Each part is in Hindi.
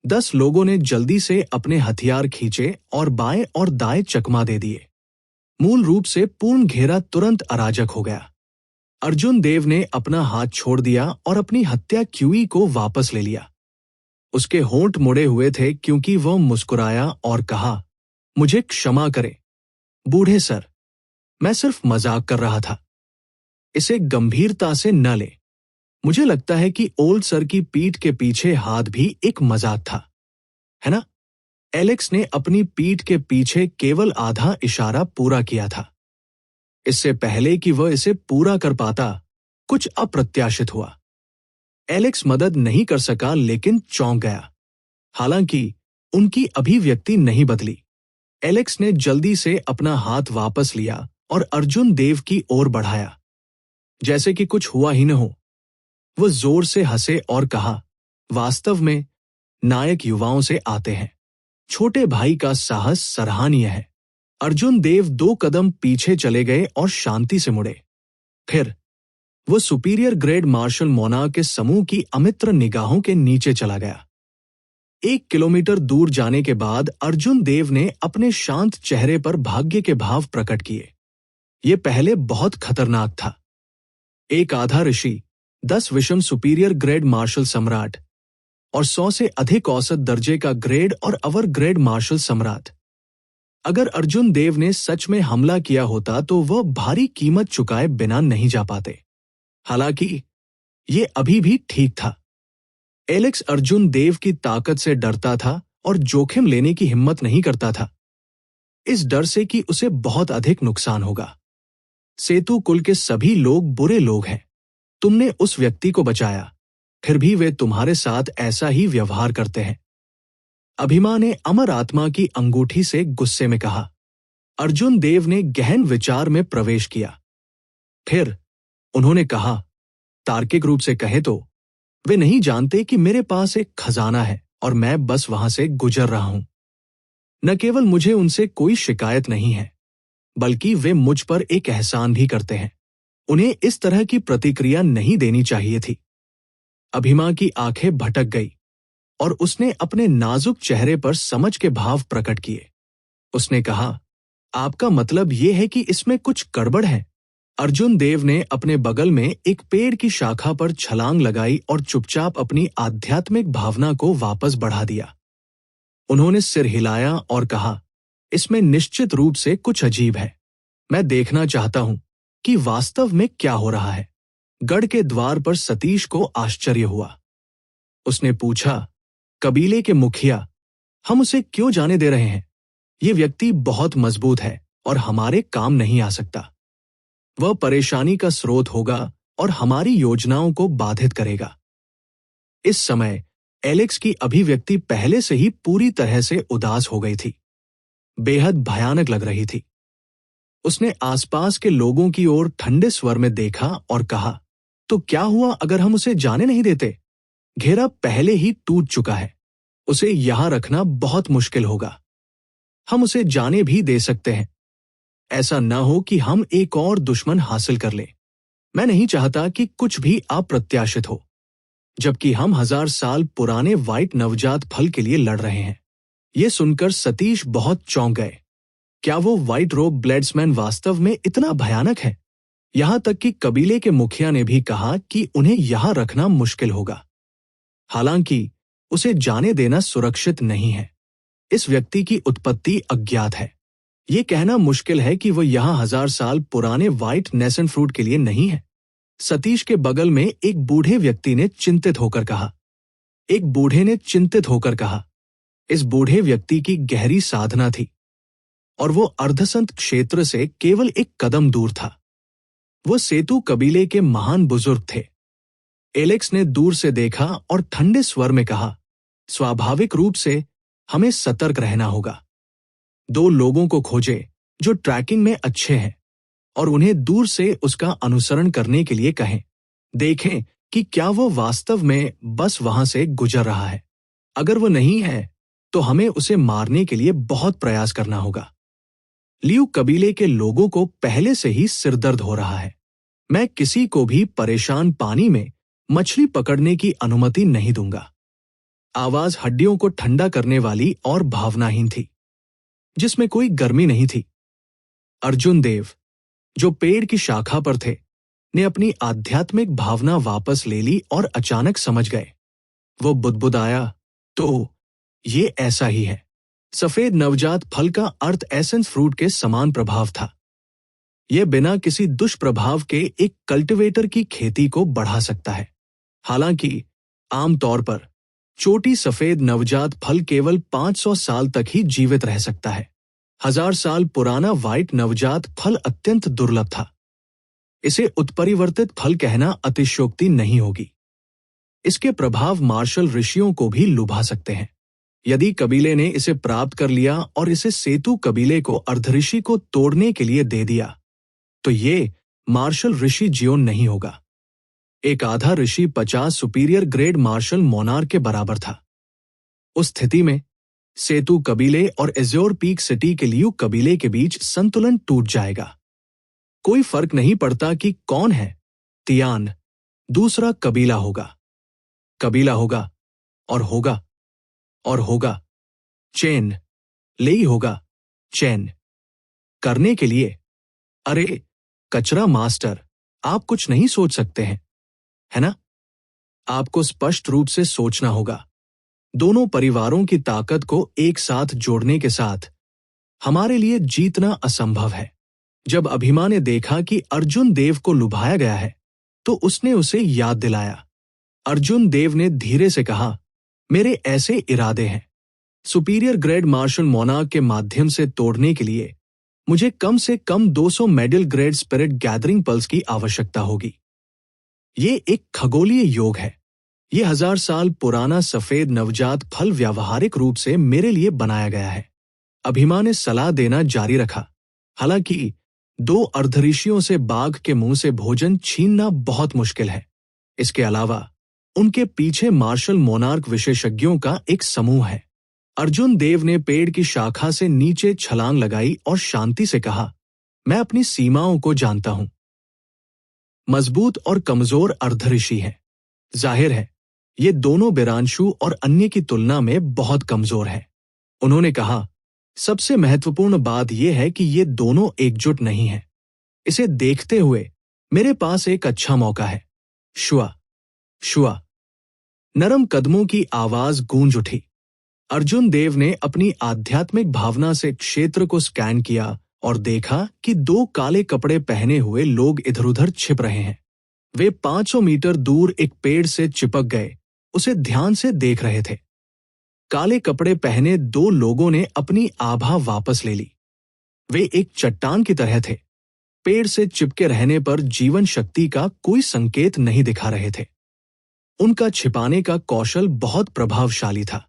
10 लोगों ने जल्दी से अपने हथियार खींचे और बाएं और दाएं चकमा दे दिए। मूल रूप से पूर्ण घेरा तुरंत अराजक हो गया। अर्जुन देव ने अपना हाथ छोड़ दिया और अपनी हत्या क्यूई को वापस ले लिया। उसके होंठ मुड़े हुए थे क्योंकि वह मुस्कुराया और कहा, मुझे क्षमा करें बूढ़े सर, मैं सिर्फ मजाक कर रहा था। इसे गंभीरता से न ले। मुझे लगता है कि ओल्ड सर की पीठ के पीछे हाथ भी एक मजाक था, है ना? एलेक्स ने अपनी पीठ के पीछे केवल आधा इशारा पूरा किया था। इससे पहले कि वह इसे पूरा कर पाता, कुछ अप्रत्याशित हुआ। एलेक्स मदद नहीं कर सका लेकिन चौंक गया। हालांकि उनकी अभिव्यक्ति नहीं बदली। एलेक्स ने जल्दी से अपना हाथ वापस लिया और अर्जुन देव की ओर बढ़ाया, जैसे कि कुछ हुआ ही न हो। वह जोर से हंसे और कहा, वास्तव में नायक युवाओं से आते हैं। छोटे भाई का साहस सराहनीय है। अर्जुन देव 2 कदम पीछे चले गए और शांति से मुड़े। फिर वो सुपीरियर ग्रेड मार्शल मोना के समूह की अमित्र निगाहों के नीचे चला गया। 1 किलोमीटर दूर जाने के बाद अर्जुन देव ने अपने शांत चेहरे पर भाग्य के भाव प्रकट किए। ये पहले बहुत खतरनाक था। एक आधा ऋषि, 10 विषम सुपीरियर ग्रेड मार्शल सम्राट और 100 से अधिक औसत दर्जे का ग्रेड और अवर ग्रेड मार्शल सम्राट। अगर अर्जुन देव ने सच में हमला किया होता तो वह भारी कीमत चुकाए बिना नहीं जा पाते। हालांकि ये अभी भी ठीक था। एलेक्स अर्जुन देव की ताकत से डरता था और जोखिम लेने की हिम्मत नहीं करता था, इस डर से कि उसे बहुत अधिक नुकसान होगा। सेतु कुल के सभी लोग बुरे लोग हैं। तुमने उस व्यक्ति को बचाया, फिर भी वे तुम्हारे साथ ऐसा ही व्यवहार करते हैं। अभिमा ने अमर आत्मा की अंगूठी से गुस्से में कहा। अर्जुन देव ने गहन विचार में प्रवेश किया। फिर उन्होंने कहा, तार्किक रूप से कहे तो वे नहीं जानते कि मेरे पास एक खजाना है और मैं बस वहां से गुजर रहा हूं। न केवल मुझे उनसे कोई शिकायत नहीं है, बल्कि वे मुझ पर एक एहसान भी करते हैं। उन्हें इस तरह की प्रतिक्रिया नहीं देनी चाहिए थी। अभिमा की आंखें भटक गई और उसने अपने नाजुक चेहरे पर समझ के भाव प्रकट किए। उसने कहा, आपका मतलब यह है कि इसमें कुछ गड़बड़ है। अर्जुन देव ने अपने बगल में एक पेड़ की शाखा पर छलांग लगाई और चुपचाप अपनी आध्यात्मिक भावना को वापस बढ़ा दिया। उन्होंने सिर हिलाया और कहा, इसमें निश्चित रूप से कुछ अजीब है। मैं देखना चाहता हूं कि वास्तव में क्या हो रहा है। गढ़ के द्वार पर सतीश को आश्चर्य हुआ। उसने पूछा, कबीले के मुखिया, हम उसे क्यों जाने दे रहे हैं? ये व्यक्ति बहुत मजबूत है और हमारे काम नहीं आ सकता। वह परेशानी का स्रोत होगा और हमारी योजनाओं को बाधित करेगा। इस समय एलेक्स की अभिव्यक्ति पहले से ही पूरी तरह से उदास हो गई थी। बेहद भयानक लग रही थी। उसने आसपास के लोगों की ओर ठंडे स्वर में देखा और कहा, तो क्या हुआ अगर हम उसे जाने नहीं देते? घेरा पहले ही टूट चुका है। उसे यहां रखना बहुत मुश्किल होगा। हम उसे जाने भी दे सकते हैं। ऐसा न हो कि हम एक और दुश्मन हासिल कर लें। मैं नहीं चाहता कि कुछ भी अप्रत्याशित हो, जबकि हम 1000 साल पुराने व्हाइट नवजात फल के लिए लड़ रहे हैं। यह सुनकर सतीश बहुत चौंक गए। क्या वो व्हाइट रोब ब्लेड्समैन वास्तव में इतना भयानक है? यहां तक कि कबीले के मुखिया ने भी कहा कि उन्हें यहां रखना मुश्किल होगा। हालांकि उसे जाने देना सुरक्षित नहीं है। इस व्यक्ति की उत्पत्ति अज्ञात है। ये कहना मुश्किल है कि वह यहाँ 1000 साल पुराने व्हाइट नेसन फ्रूट के लिए नहीं है। सतीश के बगल में एक बूढ़े व्यक्ति ने चिंतित होकर कहा। इस बूढ़े व्यक्ति की गहरी साधना थी और वो अर्धसंत क्षेत्र से केवल एक कदम दूर था। वो सेतु कबीले के महान बुजुर्ग थे। एलेक्स ने दूर से देखा और ठंडे स्वर में कहा, स्वाभाविक रूप से हमें सतर्क रहना होगा। 2 लोगों को खोजें जो ट्रैकिंग में अच्छे हैं और उन्हें दूर से उसका अनुसरण करने के लिए कहें। देखें कि क्या वो वास्तव में बस वहां से गुजर रहा है। अगर वो नहीं है तो हमें उसे मारने के लिए बहुत प्रयास करना होगा। लियू कबीले के लोगों को पहले से ही सिरदर्द हो रहा है। मैं किसी को भी परेशान पानी में मछली पकड़ने की अनुमति नहीं दूंगा। आवाज हड्डियों को ठंडा करने वाली और भावनाहीन थी, जिसमें कोई गर्मी नहीं थी। अर्जुन देव, जो पेड़ की शाखा पर थे, ने अपनी आध्यात्मिक भावना वापस ले ली और अचानक समझ गए। वो बुदबुदाया, तो ये ऐसा ही है। सफेद नवजात फल का अर्थ एसेंस फ्रूट के समान प्रभाव था। यह बिना किसी दुष्प्रभाव के एक कल्टीवेटर की खेती को बढ़ा सकता है। हालांकि आमतौर पर चोटी सफेद नवजात फल केवल 500 साल तक ही जीवित रह सकता है। 1000 साल पुराना व्हाइट नवजात फल अत्यंत दुर्लभ था। इसे उत्परिवर्तित फल कहना अतिशयोक्ति नहीं होगी। इसके प्रभाव मार्शल ऋषियों को भी लुभा सकते हैं। यदि कबीले ने इसे प्राप्त कर लिया और इसे सेतु कबीले को अर्धऋषि को तोड़ने के लिए दे दिया, तो ये मार्शल ऋषि जियोन नहीं होगा। एक आधा ऋषि 50 सुपीरियर ग्रेड मार्शल मोनार्क के बराबर था। उस स्थिति में सेतु कबीले और एज्योर पीक सिटी के लियू कबीले के बीच संतुलन टूट जाएगा। कोई फर्क नहीं पड़ता कि कौन है। तियान दूसरा कबीला होगा और होगा और होगा। चैन लेई होगा। चैन करने के लिए, अरे कचरा मास्टर, आप कुछ नहीं सोच सकते हैं, है ना? आपको स्पष्ट रूप से सोचना होगा। दोनों परिवारों की ताकत को एक साथ जोड़ने के साथ हमारे लिए जीतना असंभव है। जब अभिमा ने देखा कि अर्जुन देव को लुभाया गया है, तो उसने उसे याद दिलाया। अर्जुन देव ने धीरे से कहा, मेरे ऐसे इरादे हैं। सुपीरियर ग्रेड मार्शल मोनार्क के माध्यम से तोड़ने के लिए मुझे कम से कम 200 medal grade spirit gathering pulse की आवश्यकता होगी। ये एक खगोलीय योग है। ये 1000 साल पुराना सफेद नवजात फल व्यावहारिक रूप से मेरे लिए बनाया गया है। अभिमा ने सलाह देना जारी रखा। हालांकि 2 अर्धऋषियों से बाघ के मुंह से भोजन छीनना बहुत मुश्किल है। इसके अलावा उनके पीछे मार्शल मोनार्क विशेषज्ञों का एक समूह है। अर्जुन देव ने पेड़ की शाखा से नीचे छलांग लगाई और शांति से कहा, मैं अपनी सीमाओं को जानता हूं। मजबूत और कमजोर अर्धऋषि हैं। जाहिर है, ये दोनों बिरांशु और अन्य की तुलना में बहुत कमजोर हैं। उन्होंने कहा, सबसे महत्वपूर्ण बात यह है कि ये दोनों एकजुट नहीं हैं। इसे देखते हुए मेरे पास एक अच्छा मौका है। शुआ शुआ नरम कदमों की आवाज गूंज उठी। अर्जुन देव ने अपनी आध्यात्मिक भावना से क्षेत्र को स्कैन किया और देखा कि 2 काले कपड़े पहने हुए लोग इधर-उधर छिप रहे हैं। वे 500 मीटर दूर एक पेड़ से चिपक गए, उसे ध्यान से देख रहे थे। काले कपड़े पहने 2 लोगों ने अपनी आभा वापस ले ली। वे एक चट्टान की तरह थे। पेड़ से चिपके रहने पर जीवन शक्ति का कोई संकेत नहीं दिखा रहे थे। उनका छिपाने का कौशल बहुत प्रभावशाली था।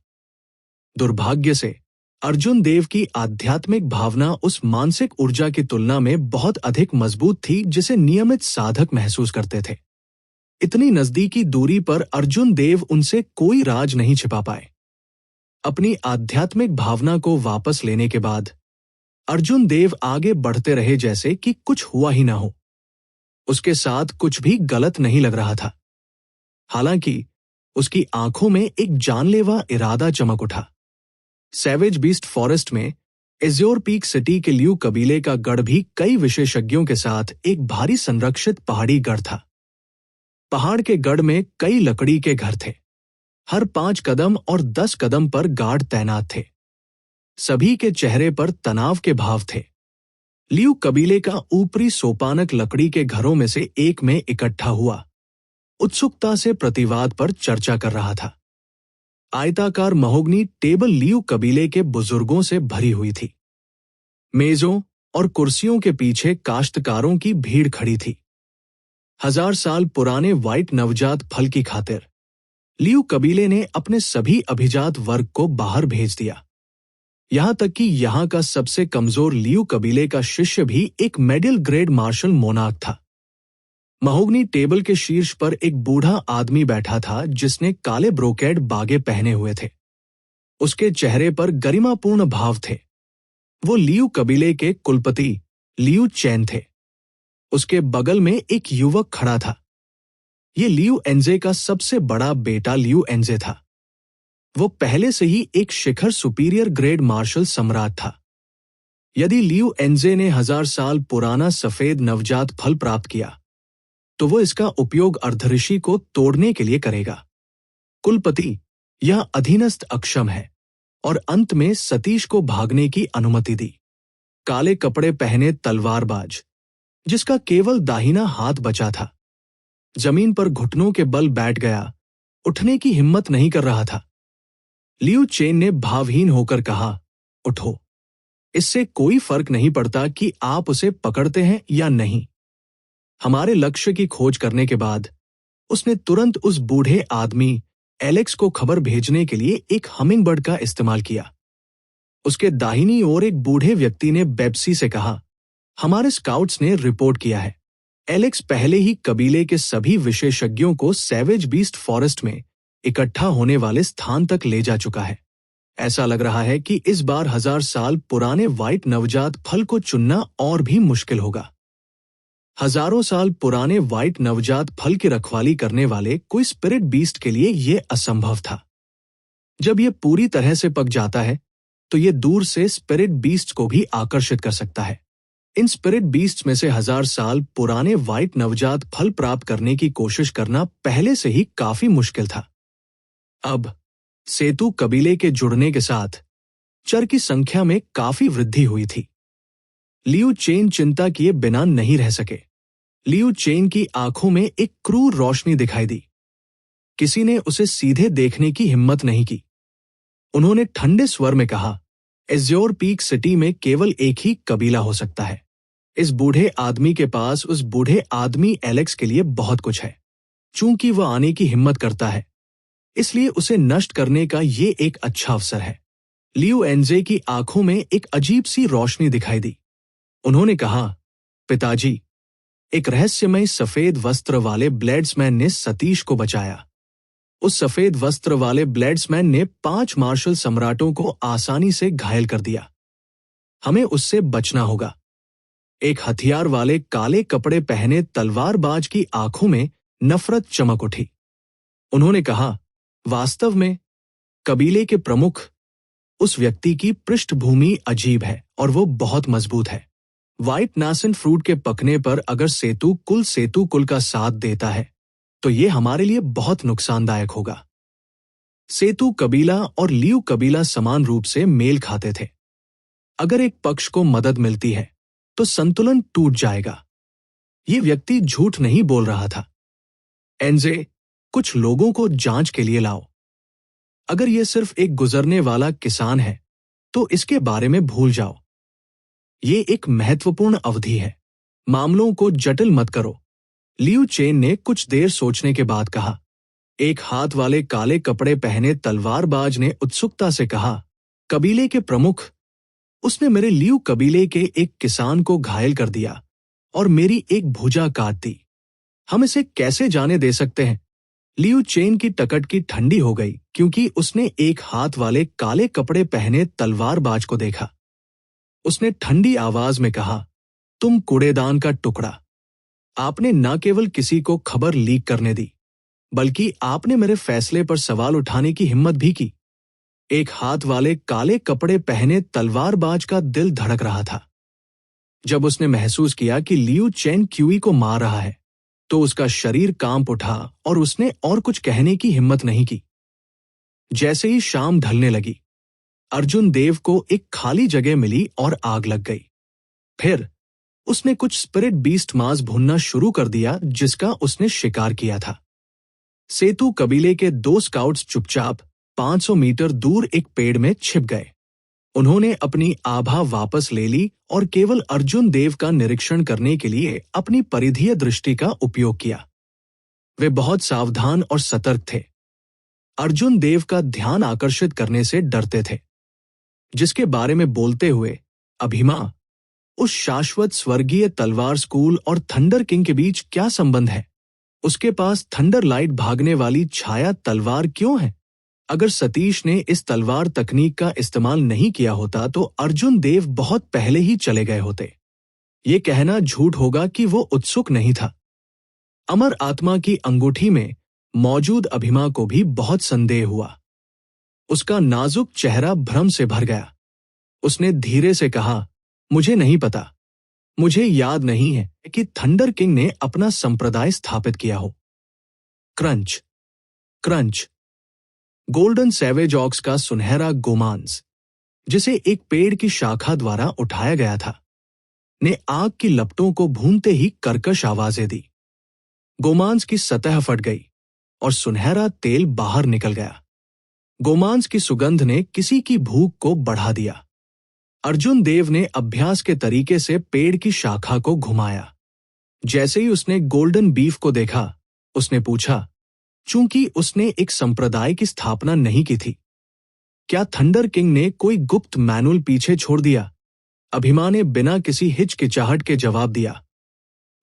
दुर्भाग्य से अर्जुन देव की आध्यात्मिक भावना उस मानसिक ऊर्जा की तुलना में बहुत अधिक मजबूत थी जिसे नियमित साधक महसूस करते थे। इतनी नजदीकी दूरी पर अर्जुन देव उनसे कोई राज नहीं छिपा पाए। अपनी आध्यात्मिक भावना को वापस लेने के बाद अर्जुन देव आगे बढ़ते रहे जैसे कि कुछ हुआ ही ना हो। उसके साथ कुछ भी गलत नहीं लग रहा था। हालांकि उसकी आंखों में एक जानलेवा इरादा चमक उठा। सैवेज बीस्ट फॉरेस्ट में एज्योर पीक सिटी के लियू कबीले का गढ़ भी कई विशेषज्ञों के साथ एक भारी संरक्षित पहाड़ी गढ़ था। पहाड़ के गढ़ में कई लकड़ी के घर थे। हर 5 कदम और 10 कदम पर गार्ड तैनात थे। सभी के चेहरे पर तनाव के भाव थे। लियू कबीले का ऊपरी सोपानक लकड़ी के घरों में से एक में इकट्ठा हुआ, उत्सुकता से प्रतिवाद पर चर्चा कर रहा था। आयताकार महोगनी टेबल लियू कबीले के बुजुर्गों से भरी हुई थी। मेजों और कुर्सियों के पीछे काश्तकारों की भीड़ खड़ी थी। 1000 साल पुराने व्हाइट नवजात फल की खातिर लियू कबीले ने अपने सभी अभिजात वर्ग को बाहर भेज दिया। यहां तक कि यहां का सबसे कमजोर लियू कबीले का शिष्य भी एक मेडल ग्रेड मार्शल मोनार्क था। महोगनी टेबल के शीर्ष पर एक बूढ़ा आदमी बैठा था जिसने काले ब्रोकेड बागे पहने हुए थे। उसके चेहरे पर गरिमापूर्ण भाव थे। वो लियू कबीले के कुलपति लियू चैन थे। उसके बगल में एक युवक खड़ा था। ये लियू एंजे का सबसे बड़ा बेटा लियू एंजे था। वो पहले से ही एक शिखर सुपीरियर ग्रेड मार्शल सम्राट था। यदि लियू एनजे ने 1000 साल पुराना सफेद नवजात फल प्राप्त किया, तो वो इसका उपयोग अर्धऋषि को तोड़ने के लिए करेगा। कुलपति, यह अधीनस्थ अक्षम है, और अंत में सतीश को भागने की अनुमति दी। काले कपड़े पहने तलवारबाज, जिसका केवल दाहिना हाथ बचा था, जमीन पर घुटनों के बल बैठ गया, उठने की हिम्मत नहीं कर रहा था। लियू चेन ने भावहीन होकर कहा, उठो। इससे कोई फर्क नहीं पड़ता कि आप उसे पकड़ते हैं या नहीं। हमारे लक्ष्य की खोज करने के बाद उसने तुरंत उस बूढ़े आदमी एलेक्स को खबर भेजने के लिए एक हमिंगबर्ड का इस्तेमाल किया। उसके दाहिनी ओर एक बूढ़े व्यक्ति ने बेप्सी से कहा, हमारे स्काउट्स ने रिपोर्ट किया है, एलेक्स पहले ही कबीले के सभी विशेषज्ञों को सैवेज बीस्ट फॉरेस्ट में इकट्ठा होने वाले स्थान तक ले जा चुका है। ऐसा लग रहा है कि इस बार 1000 साल पुराने व्हाइट नवजात फल को चुनना और भी मुश्किल होगा। हजारों साल पुराने व्हाइट नवजात फल की रखवाली करने वाले कोई स्पिरिट बीस्ट के लिए यह असंभव था। जब यह पूरी तरह से पक जाता है, तो यह दूर से स्पिरिट बीस्ट को भी आकर्षित कर सकता है। इन स्पिरिट बीस्ट्स में से 1000 साल पुराने व्हाइट नवजात फल प्राप्त करने की कोशिश करना पहले से ही काफी मुश्किल था। अब सेतु कबीले के जुड़ने के साथ चर की संख्या में काफी वृद्धि हुई थी। लियू चेन चिंता किए बिना नहीं रह सके। लियू चेन की आंखों में एक क्रूर रोशनी दिखाई दी। किसी ने उसे सीधे देखने की हिम्मत नहीं की। उन्होंने ठंडे स्वर में कहा, एज्योर पीक सिटी में केवल एक ही कबीला हो सकता है। इस बूढ़े आदमी के पास उस बूढ़े आदमी एलेक्स के लिए बहुत कुछ है। चूंकि वह आने की हिम्मत करता है, इसलिए उसे नष्ट करने का ये एक अच्छा अवसर है। लियू एनजे की आंखों में एक अजीब सी रोशनी दिखाई दी। उन्होंने कहा, पिताजी, एक रहस्यमय सफेद वस्त्र वाले ब्लेड्समैन ने सतीश को बचाया। उस सफेद वस्त्र वाले ब्लेड्समैन ने 5 मार्शल सम्राटों को आसानी से घायल कर दिया। हमें उससे बचना होगा। एक हथियार वाले काले कपड़े पहने तलवारबाज की आंखों में नफरत चमक उठी। उन्होंने कहा, वास्तव में कबीले के प्रमुख, उस व्यक्ति की पृष्ठभूमि अजीब है और वो बहुत मजबूत है। व्हाइट नासन फ्रूट के पकने पर अगर सेतु कुल का साथ देता है, तो ये हमारे लिए बहुत नुकसानदायक होगा। सेतु कबीला और लियू कबीला समान रूप से मेल खाते थे। अगर एक पक्ष को मदद मिलती है, तो संतुलन टूट जाएगा। ये व्यक्ति झूठ नहीं बोल रहा था। एनजे, कुछ लोगों को जांच के लिए लाओ। अगर यह सिर्फ एक गुजरने वाला किसान है, तो इसके बारे में भूल जाओ। ये एक महत्वपूर्ण अवधि है। मामलों को जटिल मत करो। लियू चेन ने कुछ देर सोचने के बाद कहा। एक हाथ वाले काले कपड़े पहने तलवारबाज ने उत्सुकता से कहा, कबीले के प्रमुख, उसने मेरे लियू कबीले के एक किसान को घायल कर दिया और मेरी एक भुजा काट दी। हम इसे कैसे जाने दे सकते हैं? लियू चेन की टकटकी ठंडी हो गई क्योंकि उसने एक हाथ वाले काले कपड़े पहने तलवारबाज को देखा। उसने ठंडी आवाज में कहा, तुम कूड़ेदान का टुकड़ा। आपने न केवल किसी को खबर लीक करने दी, बल्कि आपने मेरे फैसले पर सवाल उठाने की हिम्मत भी की। एक हाथ वाले काले कपड़े पहने तलवारबाज का दिल धड़क रहा था। जब उसने महसूस किया कि लियू चेन क्यूई को मार रहा है, तो उसका शरीर कांप उठा और उसने और कुछ कहने की हिम्मत नहीं की। जैसे ही शाम ढलने लगी, अर्जुन देव को एक खाली जगह मिली और आग लग गई। फिर उसने कुछ स्पिरिट बीस्ट मांस भूनना शुरू कर दिया जिसका उसने शिकार किया था। सेतु कबीले के 2 स्काउट्स चुपचाप 500 मीटर दूर एक पेड़ में छिप गए। उन्होंने अपनी आभा वापस ले ली और केवल अर्जुन देव का निरीक्षण करने के लिए अपनी परिधीय दृष्टि का उपयोग किया। वे बहुत सावधान और सतर्क थे। अर्जुन देव का ध्यान आकर्षित करने से डरते थे, जिसके बारे में बोलते हुए अभिमा, उस शाश्वत स्वर्गीय तलवार स्कूल और थंडर किंग के बीच क्या संबंध है? उसके पास थंडर लाइट भागने वाली छाया तलवार क्यों है? अगर सतीश ने इस तलवार तकनीक का इस्तेमाल नहीं किया होता तो अर्जुन देव बहुत पहले ही चले गए होते। ये कहना झूठ होगा कि वो उत्सुक नहीं था। अमर आत्मा की अंगूठी में मौजूद अभिमा को भी बहुत संदेह हुआ। उसका नाजुक चेहरा भ्रम से भर गया। उसने धीरे से कहा, मुझे नहीं पता। मुझे याद नहीं है कि थंडर किंग ने अपना संप्रदाय स्थापित किया हो। Crunch crunch. Golden savage ox का सुनहरा गोमांस, जिसे एक पेड़ की शाखा द्वारा उठाया गया था, ने आग की लपटों को भूनते ही कर्कश आवाजें दी। गोमांस की सतह फट गई और सुनहरा तेल बाहर निकल गया। गोमांस की सुगंध ने किसी की भूख को बढ़ा दिया। अर्जुन देव ने अभ्यास के तरीके से पेड़ की शाखा को घुमाया। जैसे ही उसने गोल्डन बीफ को देखा, उसने पूछा, चूंकि उसने एक संप्रदाय की स्थापना नहीं की थी, क्या थंडर किंग ने कोई गुप्त मैनुअल पीछे छोड़ दिया? अभिमा ने बिना किसी हिचकिचाहट के जवाब दिया।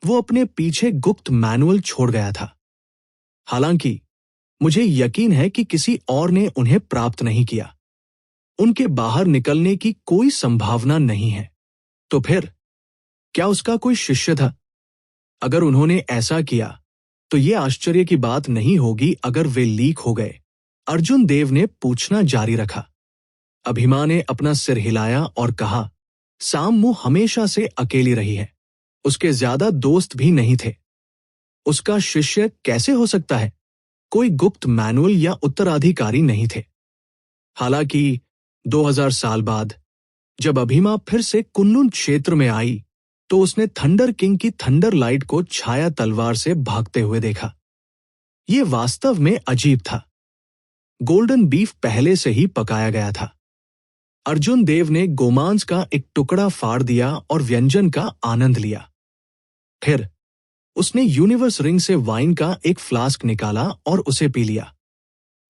वो अपने पीछे गुप्त मैनुअल छोड़ गया था। हालांकि मुझे यकीन है कि किसी और ने उन्हें प्राप्त नहीं किया। उनके बाहर निकलने की कोई संभावना नहीं है। तो फिर क्या उसका कोई शिष्य था? अगर उन्होंने ऐसा किया तो ये आश्चर्य की बात नहीं होगी अगर वे लीक हो गए। अर्जुन देव ने पूछना जारी रखा। अभिमा ने अपना सिर हिलाया और कहा, सामू हमेशा से अकेली रही है। उसके ज्यादा दोस्त भी नहीं थे। उसका शिष्य कैसे हो सकता है? कोई गुप्त मैनुअल या उत्तराधिकारी नहीं थे। हालांकि 2000 साल बाद जब अभिमा फिर से कुनलुन क्षेत्र में आई तो उसने थंडर किंग की थंडर लाइट को छाया तलवार से भागते हुए देखा। ये वास्तव में अजीब था। गोल्डन बीफ पहले से ही पकाया गया था। अर्जुन देव ने गोमांस का एक टुकड़ा फाड़ दिया और व्यंजन का आनंद लिया। फिर उसने यूनिवर्स रिंग से वाइन का एक फ्लास्क निकाला और उसे पी लिया।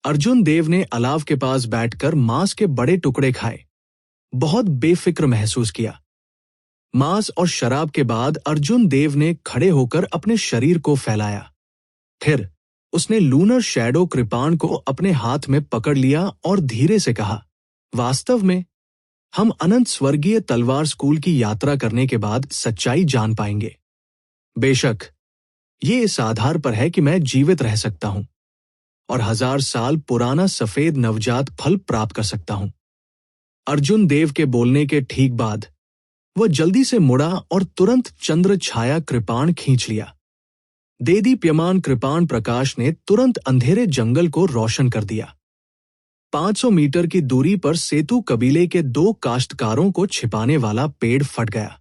अर्जुन देव ने अलाव के पास बैठकर मांस के बड़े टुकड़े खाए। बहुत बेफिक्र महसूस किया। मांस और शराब के बाद अर्जुन देव ने खड़े होकर अपने शरीर को फैलाया। फिर उसने लूनर शैडो कृपाण को अपने हाथ में पकड़ लिया और धीरे से कहा, वास्तव में हम अनंत स्वर्गीय तलवार स्कूल की यात्रा करने के बाद सच्चाई जान पाएंगे। बेशक ये इस आधार पर है कि मैं जीवित रह सकता हूं और 1000 साल पुराना सफेद नवजात फल प्राप्त कर सकता हूं। अर्जुन देव के बोलने के ठीक बाद वह जल्दी से मुड़ा और तुरंत चंद्र छाया कृपाण खींच लिया। देदीप्यमान कृपाण प्रकाश ने तुरंत अंधेरे जंगल को रोशन कर दिया। 500 मीटर की दूरी पर सेतु कबीले के 2 काश्तकारों को छिपाने वाला पेड़ फट गया।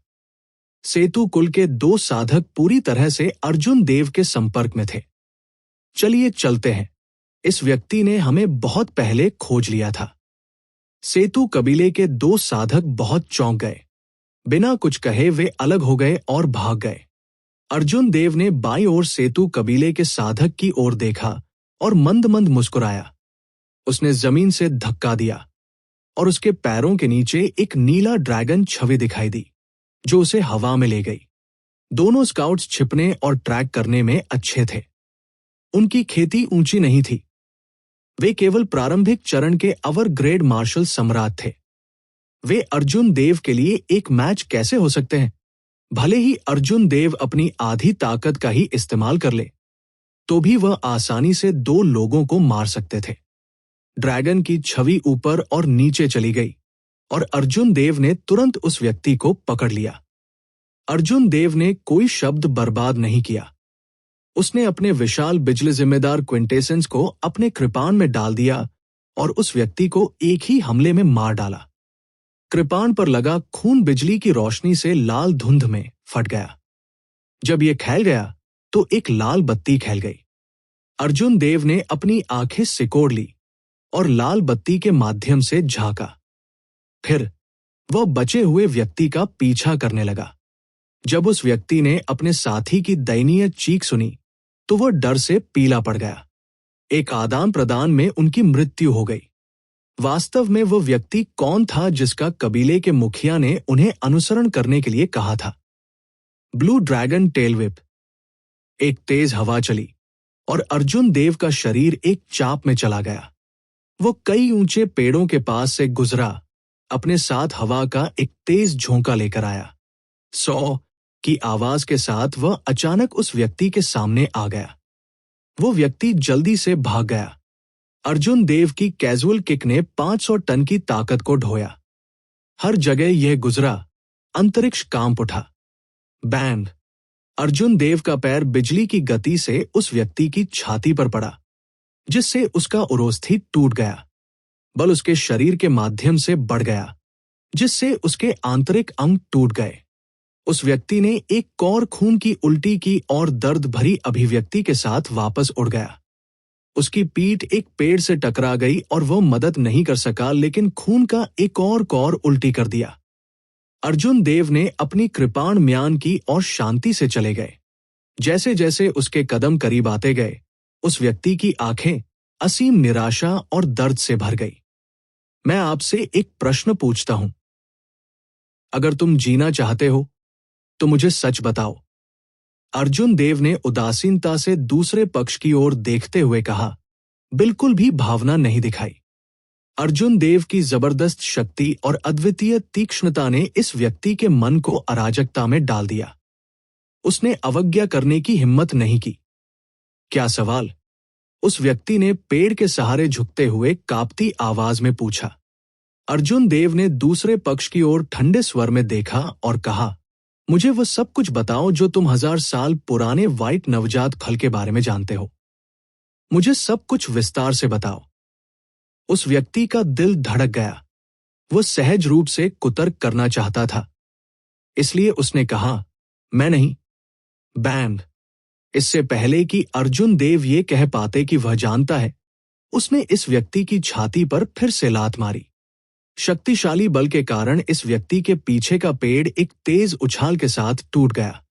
सेतु कुल के 2 साधक पूरी तरह से अर्जुन देव के संपर्क में थे। चलिए चलते हैं, इस व्यक्ति ने हमें बहुत पहले खोज लिया था। सेतु कबीले के 2 साधक बहुत चौंक गए। बिना कुछ कहे वे अलग हो गए और भाग गए। अर्जुन देव ने बाईं ओर सेतु कबीले के साधक की ओर देखा और मंद मंद मुस्कुराया। उसने जमीन से धक्का दिया और उसके पैरों के नीचे एक नीला ड्रैगन छवि दिखाई दी जो उसे हवा में ले गई। दोनों स्काउट्स छिपने और ट्रैक करने में अच्छे थे। उनकी खेती ऊंची नहीं थी। वे केवल प्रारंभिक चरण के अवर ग्रेड मार्शल सम्राट थे। वे अर्जुन देव के लिए एक मैच कैसे हो सकते हैं? भले ही अर्जुन देव अपनी आधी ताकत का ही इस्तेमाल कर ले, तो भी वह आसानी से 2 लोगों को मार सकते थे। ड्रैगन की छवि ऊपर और नीचे चली गई और अर्जुन देव ने तुरंत उस व्यक्ति को पकड़ लिया। अर्जुन देव ने कोई शब्द बर्बाद नहीं किया। उसने अपने विशाल बिजली जिम्मेदार क्विंटेसेंस को अपने कृपाण में डाल दिया और उस व्यक्ति को एक ही हमले में मार डाला। कृपाण पर लगा खून बिजली की रोशनी से लाल धुंध में फट गया। जब यह खैल गया तो एक लाल बत्ती खैल गई। अर्जुन देव ने अपनी आंखें सिकोड़ ली और लाल बत्ती के माध्यम से झांका। फिर वह बचे हुए व्यक्ति का पीछा करने लगा। जब उस व्यक्ति ने अपने साथी की दयनीय चीख सुनी तो वह डर से पीला पड़ गया। एक आदान प्रदान में उनकी मृत्यु हो गई। वास्तव में वह व्यक्ति कौन था जिसका कबीले के मुखिया ने उन्हें अनुसरण करने के लिए कहा था? Blue dragon tell whip. एक तेज हवा चली और अर्जुन देव का शरीर एक चाप में चला गया। वो कई ऊंचे पेड़ों के पास से गुजरा, अपने साथ हवा का एक तेज झोंका लेकर आया। 100 की आवाज के साथ वह अचानक उस व्यक्ति के सामने आ गया। वो व्यक्ति जल्दी से भाग गया। अर्जुन देव की कैजुअल किक ने 500 टन की ताकत को ढोया। हर जगह यह गुजरा, अंतरिक्ष कांप उठा। बैंग! अर्जुन देव का पैर बिजली की गति से उस व्यक्ति की छाती पर पड़ा, जिससे उसका उरोस्थी टूट गया। बल उसके शरीर के माध्यम से बढ़ गया, जिससे उसके आंतरिक अंग टूट गए। उस व्यक्ति ने एक कौर खून की उल्टी की और दर्द भरी अभिव्यक्ति के साथ वापस उड़ गया। उसकी पीठ एक पेड़ से टकरा गई और वह मदद नहीं कर सका, लेकिन खून का एक और कौर उल्टी कर दिया। अर्जुन देव ने अपनी कृपाण म्यान की और शांति से चले गए। जैसे जैसे उसके कदम करीब आते गए, उस व्यक्ति की आंखें असीम निराशा और दर्द से भर गई। मैं आपसे एक प्रश्न पूछता हूं। अगर तुम जीना चाहते हो तो मुझे सच बताओ। अर्जुन देव ने उदासीनता से दूसरे पक्ष की ओर देखते हुए कहा। बिल्कुल भी भावना नहीं दिखाई। अर्जुन देव की जबरदस्त शक्ति और अद्वितीय तीक्ष्णता ने इस व्यक्ति के मन को अराजकता में डाल दिया। उसने अवज्ञा करने की हिम्मत नहीं की। क्या सवाल? उस व्यक्ति ने पेड़ के सहारे झुकते हुए कांपती आवाज में पूछा। अर्जुन देव ने दूसरे पक्ष की ओर ठंडे स्वर में देखा और कहा, मुझे वो सब कुछ बताओ जो तुम 1000 साल पुराने व्हाइट नवजात फल के बारे में जानते हो। मुझे सब कुछ विस्तार से बताओ। उस व्यक्ति का दिल धड़क गया। वो सहज रूप से कुतर्क करना चाहता था, इसलिए उसने कहा, मैं नहीं। बैंग! इससे पहले कि अर्जुन देव ये कह पाते कि वह जानता है, उसने इस व्यक्ति की छाती पर फिर से लात मारी। शक्तिशाली बल के कारण इस व्यक्ति के पीछे का पेड़ एक तेज उछाल के साथ टूट गया।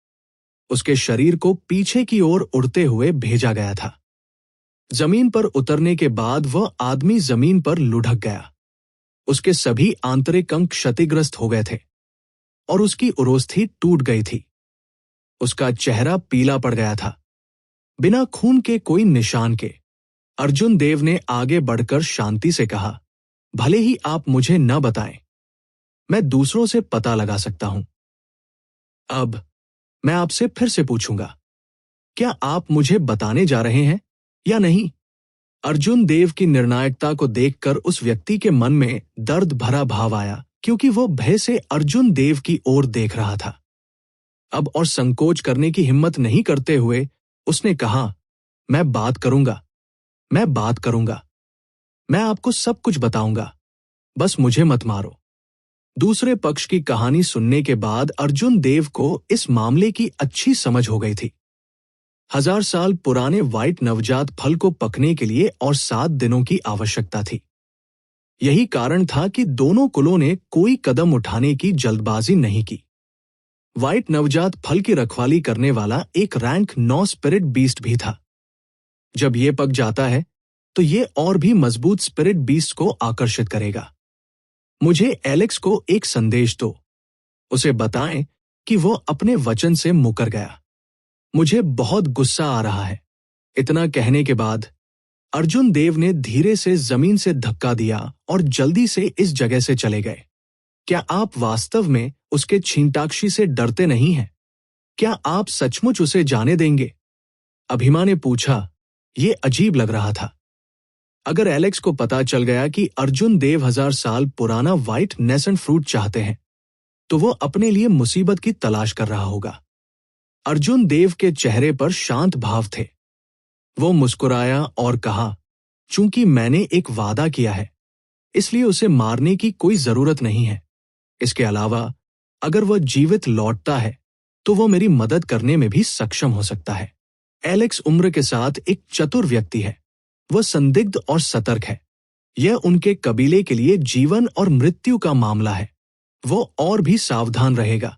उसके शरीर को पीछे की ओर उड़ते हुए भेजा गया था। जमीन पर उतरने के बाद वह आदमी जमीन पर लुढ़क गया। उसके सभी आंतरिक अंग क्षतिग्रस्त हो गए थे और उसकी उरोस्थी टूट गई थी। उसका चेहरा पीला पड़ गया था, बिना खून के कोई निशान के। अर्जुन देव ने आगे बढ़कर शांति से कहा, भले ही आप मुझे न बताएं, मैं दूसरों से पता लगा सकता हूं। अब मैं आपसे फिर से पूछूंगा, क्या आप मुझे बताने जा रहे हैं या नहीं? अर्जुन देव की निर्णायकता को देखकर उस व्यक्ति के मन में दर्द भरा भाव आया, क्योंकि वो भय से अर्जुन देव की ओर देख रहा था। अब और संकोच करने की हिम्मत नहीं करते हुए उसने कहा, मैं बात करूंगा, मैं बात करूंगा। मैं आपको सब कुछ बताऊंगा, बस मुझे मत मारो। दूसरे पक्ष की कहानी सुनने के बाद अर्जुन देव को इस मामले की अच्छी समझ हो गई थी। 1000 साल पुराने व्हाइट नवजात फल को पकने के लिए और 7 दिनों की आवश्यकता थी। यही कारण था कि दोनों कुलों ने कोई कदम उठाने की जल्दबाजी नहीं की। व्हाइट नवजात फल की रखवाली करने वाला एक रैंक 9 स्पिरिट बीस्ट भी था। जब ये पक जाता है तो ये और भी मजबूत स्पिरिट बीस्ट को आकर्षित करेगा। मुझे एलेक्स को एक संदेश दो। उसे बताएं कि वो अपने वचन से मुकर गया। मुझे बहुत गुस्सा आ रहा है। इतना कहने के बाद अर्जुन देव ने धीरे से जमीन से धक्का दिया और जल्दी से इस जगह से चले गए। क्या आप वास्तव में उसके छींटाक्षी से डरते नहीं हैं? क्या आप सचमुच उसे जाने देंगे? अभिमा ने पूछा। ये अजीब लग रहा था। अगर एलेक्स को पता चल गया कि अर्जुन देव 1000 साल पुराना व्हाइट नेसेंट फ्रूट चाहते हैं, तो वो अपने लिए मुसीबत की तलाश कर रहा होगा। अर्जुन देव के चेहरे पर शांत भाव थे। वो मुस्कुराया और कहा, चूंकि मैंने एक वादा किया है, इसलिए उसे मारने की कोई जरूरत नहीं है। इसके अलावा अगर वह जीवित लौटता है तो वो मेरी मदद करने में भी सक्षम हो सकता है। एलेक्स उम्र के साथ एक चतुर व्यक्ति है। वह संदिग्ध और सतर्क है। यह उनके कबीले के लिए जीवन और मृत्यु का मामला है। वो और भी सावधान रहेगा।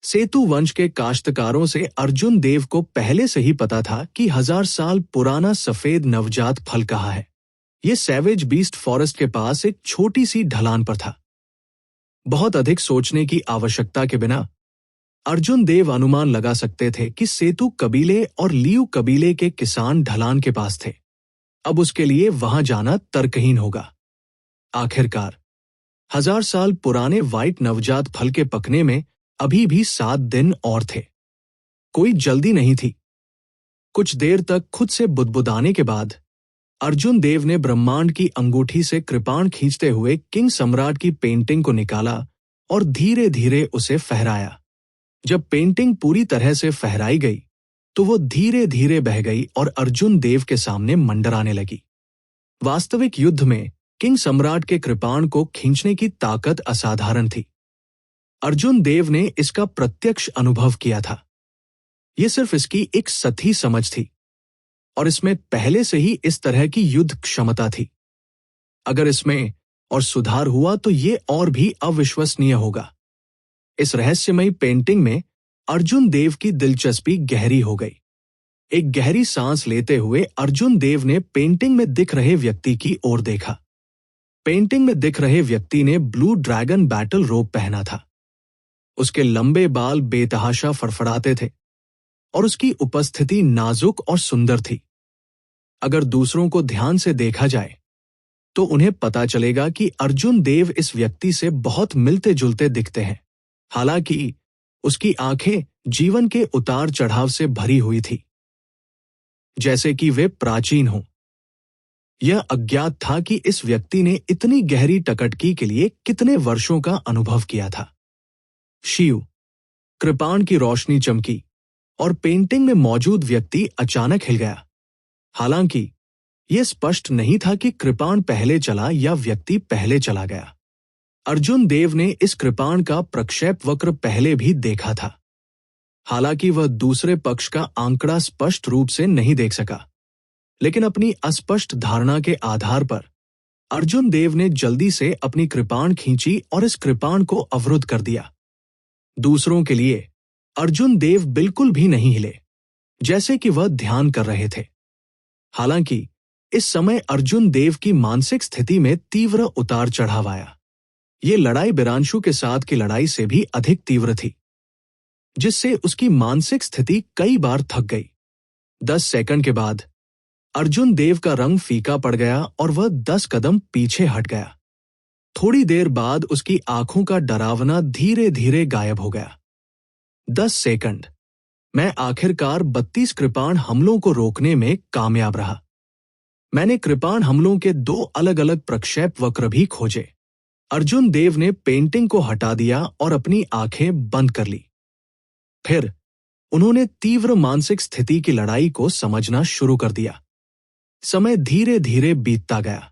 सेतु वंश के काश्तकारों से अर्जुन देव को पहले से ही पता था कि 1000 साल पुराना सफेद नवजात फल कहाँ है। यह सैवेज बीस्ट फॉरेस्ट के पास एक छोटी सी ढलान पर था। बहुत अधिक सोचने की आवश्यकता के बिना अर्जुन देव अनुमान लगा सकते थे कि सेतु कबीले और लियू कबीले के किसान ढलान के पास थे। अब उसके लिए वहां जाना तर्कहीन होगा। आखिरकार 1000 साल पुराने व्हाइट नवजात फल के पकने में अभी भी 7 दिन और थे। कोई जल्दी नहीं थी। कुछ देर तक खुद से बुदबुदाने के बाद अर्जुन देव ने ब्रह्मांड की अंगूठी से कृपाण खींचते हुए किंग सम्राट की पेंटिंग को निकाला और धीरे धीरे उसे फहराया। जब पेंटिंग पूरी तरह से फहराई गई तो वो धीरे धीरे बह गई और अर्जुन देव के सामने मंडराने लगी। वास्तविक युद्ध में किंग सम्राट के कृपाण को खींचने की ताकत असाधारण थी। अर्जुन देव ने इसका प्रत्यक्ष अनुभव किया था। यह सिर्फ इसकी एक सतही समझ थी और इसमें पहले से ही इस तरह की युद्ध क्षमता थी। अगर इसमें और सुधार हुआ तो ये और भी अविश्वसनीय होगा। इस रहस्यमयी पेंटिंग में अर्जुन देव की दिलचस्पी गहरी हो गई। एक गहरी सांस लेते हुए अर्जुन देव ने पेंटिंग में दिख रहे व्यक्ति की ओर देखा। पेंटिंग में दिख रहे व्यक्ति ने ब्लू ड्रैगन बैटल रोब पहना था। उसके लंबे बाल बेतहाशा फड़फड़ाते थे और उसकी उपस्थिति नाजुक और सुंदर थी। अगर दूसरों को ध्यान से देखा जाए तो उन्हें पता चलेगा कि अर्जुन देव इस व्यक्ति से बहुत मिलते जुलते दिखते हैं। हालांकि उसकी आंखें जीवन के उतार चढ़ाव से भरी हुई थी, जैसे कि वे प्राचीन हों। यह अज्ञात था कि इस व्यक्ति ने इतनी गहरी टकटकी के लिए कितने वर्षों का अनुभव किया था। शिव, कृपाण की रोशनी चमकी और पेंटिंग में मौजूद व्यक्ति अचानक हिल गया। हालांकि यह स्पष्ट नहीं था कि कृपाण पहले चला या व्यक्ति पहले चला गया। अर्जुन देव ने इस कृपाण का प्रक्षेप वक्र पहले भी देखा था। हालांकि वह दूसरे पक्ष का आंकड़ा स्पष्ट रूप से नहीं देख सका, लेकिन अपनी अस्पष्ट धारणा के आधार पर अर्जुन देव ने जल्दी से अपनी कृपाण खींची और इस कृपाण को अवरुद्ध कर दिया। दूसरों के लिए अर्जुन देव बिल्कुल भी नहीं हिले, जैसे कि वह ध्यान कर रहे थे। हालांकि इस समय अर्जुन देव की मानसिक स्थिति में तीव्र उतार चढ़ाव आया। ये लड़ाई बिरांशु के साथ की लड़ाई से भी अधिक तीव्र थी, जिससे उसकी मानसिक स्थिति कई बार थक गई। 10 सेकंड के बाद अर्जुन देव का रंग फीका पड़ गया और वह 10 कदम पीछे हट गया। थोड़ी देर बाद उसकी आंखों का डरावना धीरे धीरे गायब हो गया। 10 सेकंड। मैं आखिरकार 32 कृपाण हमलों को रोकने में कामयाब रहा। मैंने कृपाण हमलों के 2 अलग अलग प्रक्षेप वक्र भी खोजे। अर्जुन देव ने पेंटिंग को हटा दिया और अपनी आंखें बंद कर ली। फिर उन्होंने तीव्र मानसिक स्थिति की लड़ाई को समझना शुरू कर दिया। समय धीरे धीरे बीतता गया।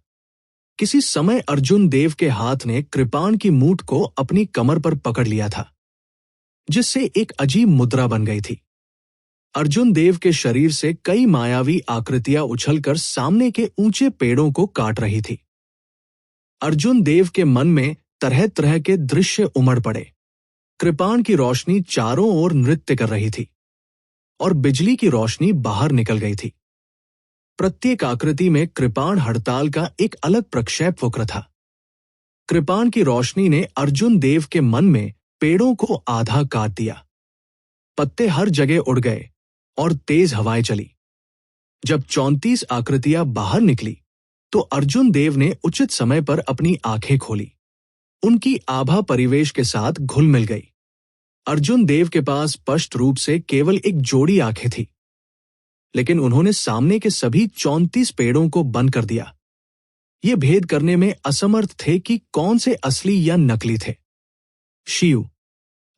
किसी समय अर्जुन देव के हाथ ने कृपाण की मूठ को अपनी कमर पर पकड़ लिया था, जिससे एक अजीब मुद्रा बन गई थी। अर्जुन देव के शरीर से कई मायावी आकृतियां उछलकर सामने के ऊंचे पेड़ों को काट रही थी। अर्जुन देव के मन में तरह तरह के दृश्य उमड़ पड़े। कृपाण की रोशनी चारों ओर नृत्य कर रही थी और बिजली की रोशनी बाहर निकल गई थी। प्रत्येक आकृति में कृपाण हड़ताल का एक अलग प्रक्षेप वक्र था। कृपाण की रोशनी ने अर्जुन देव के मन में पेड़ों को आधा काट दिया। पत्ते हर जगह उड़ गए और तेज हवाएं चली। जब 34 आकृतियां बाहर निकली तो अर्जुन देव ने उचित समय पर अपनी आंखें खोली। उनकी आभा परिवेश के साथ घुल मिल गई। अर्जुन देव के पास स्पष्ट रूप से केवल एक जोड़ी आंखें थी, लेकिन उन्होंने सामने के सभी 34 पेड़ों को बंद कर दिया। ये भेद करने में असमर्थ थे कि कौन से असली या नकली थे। शिव,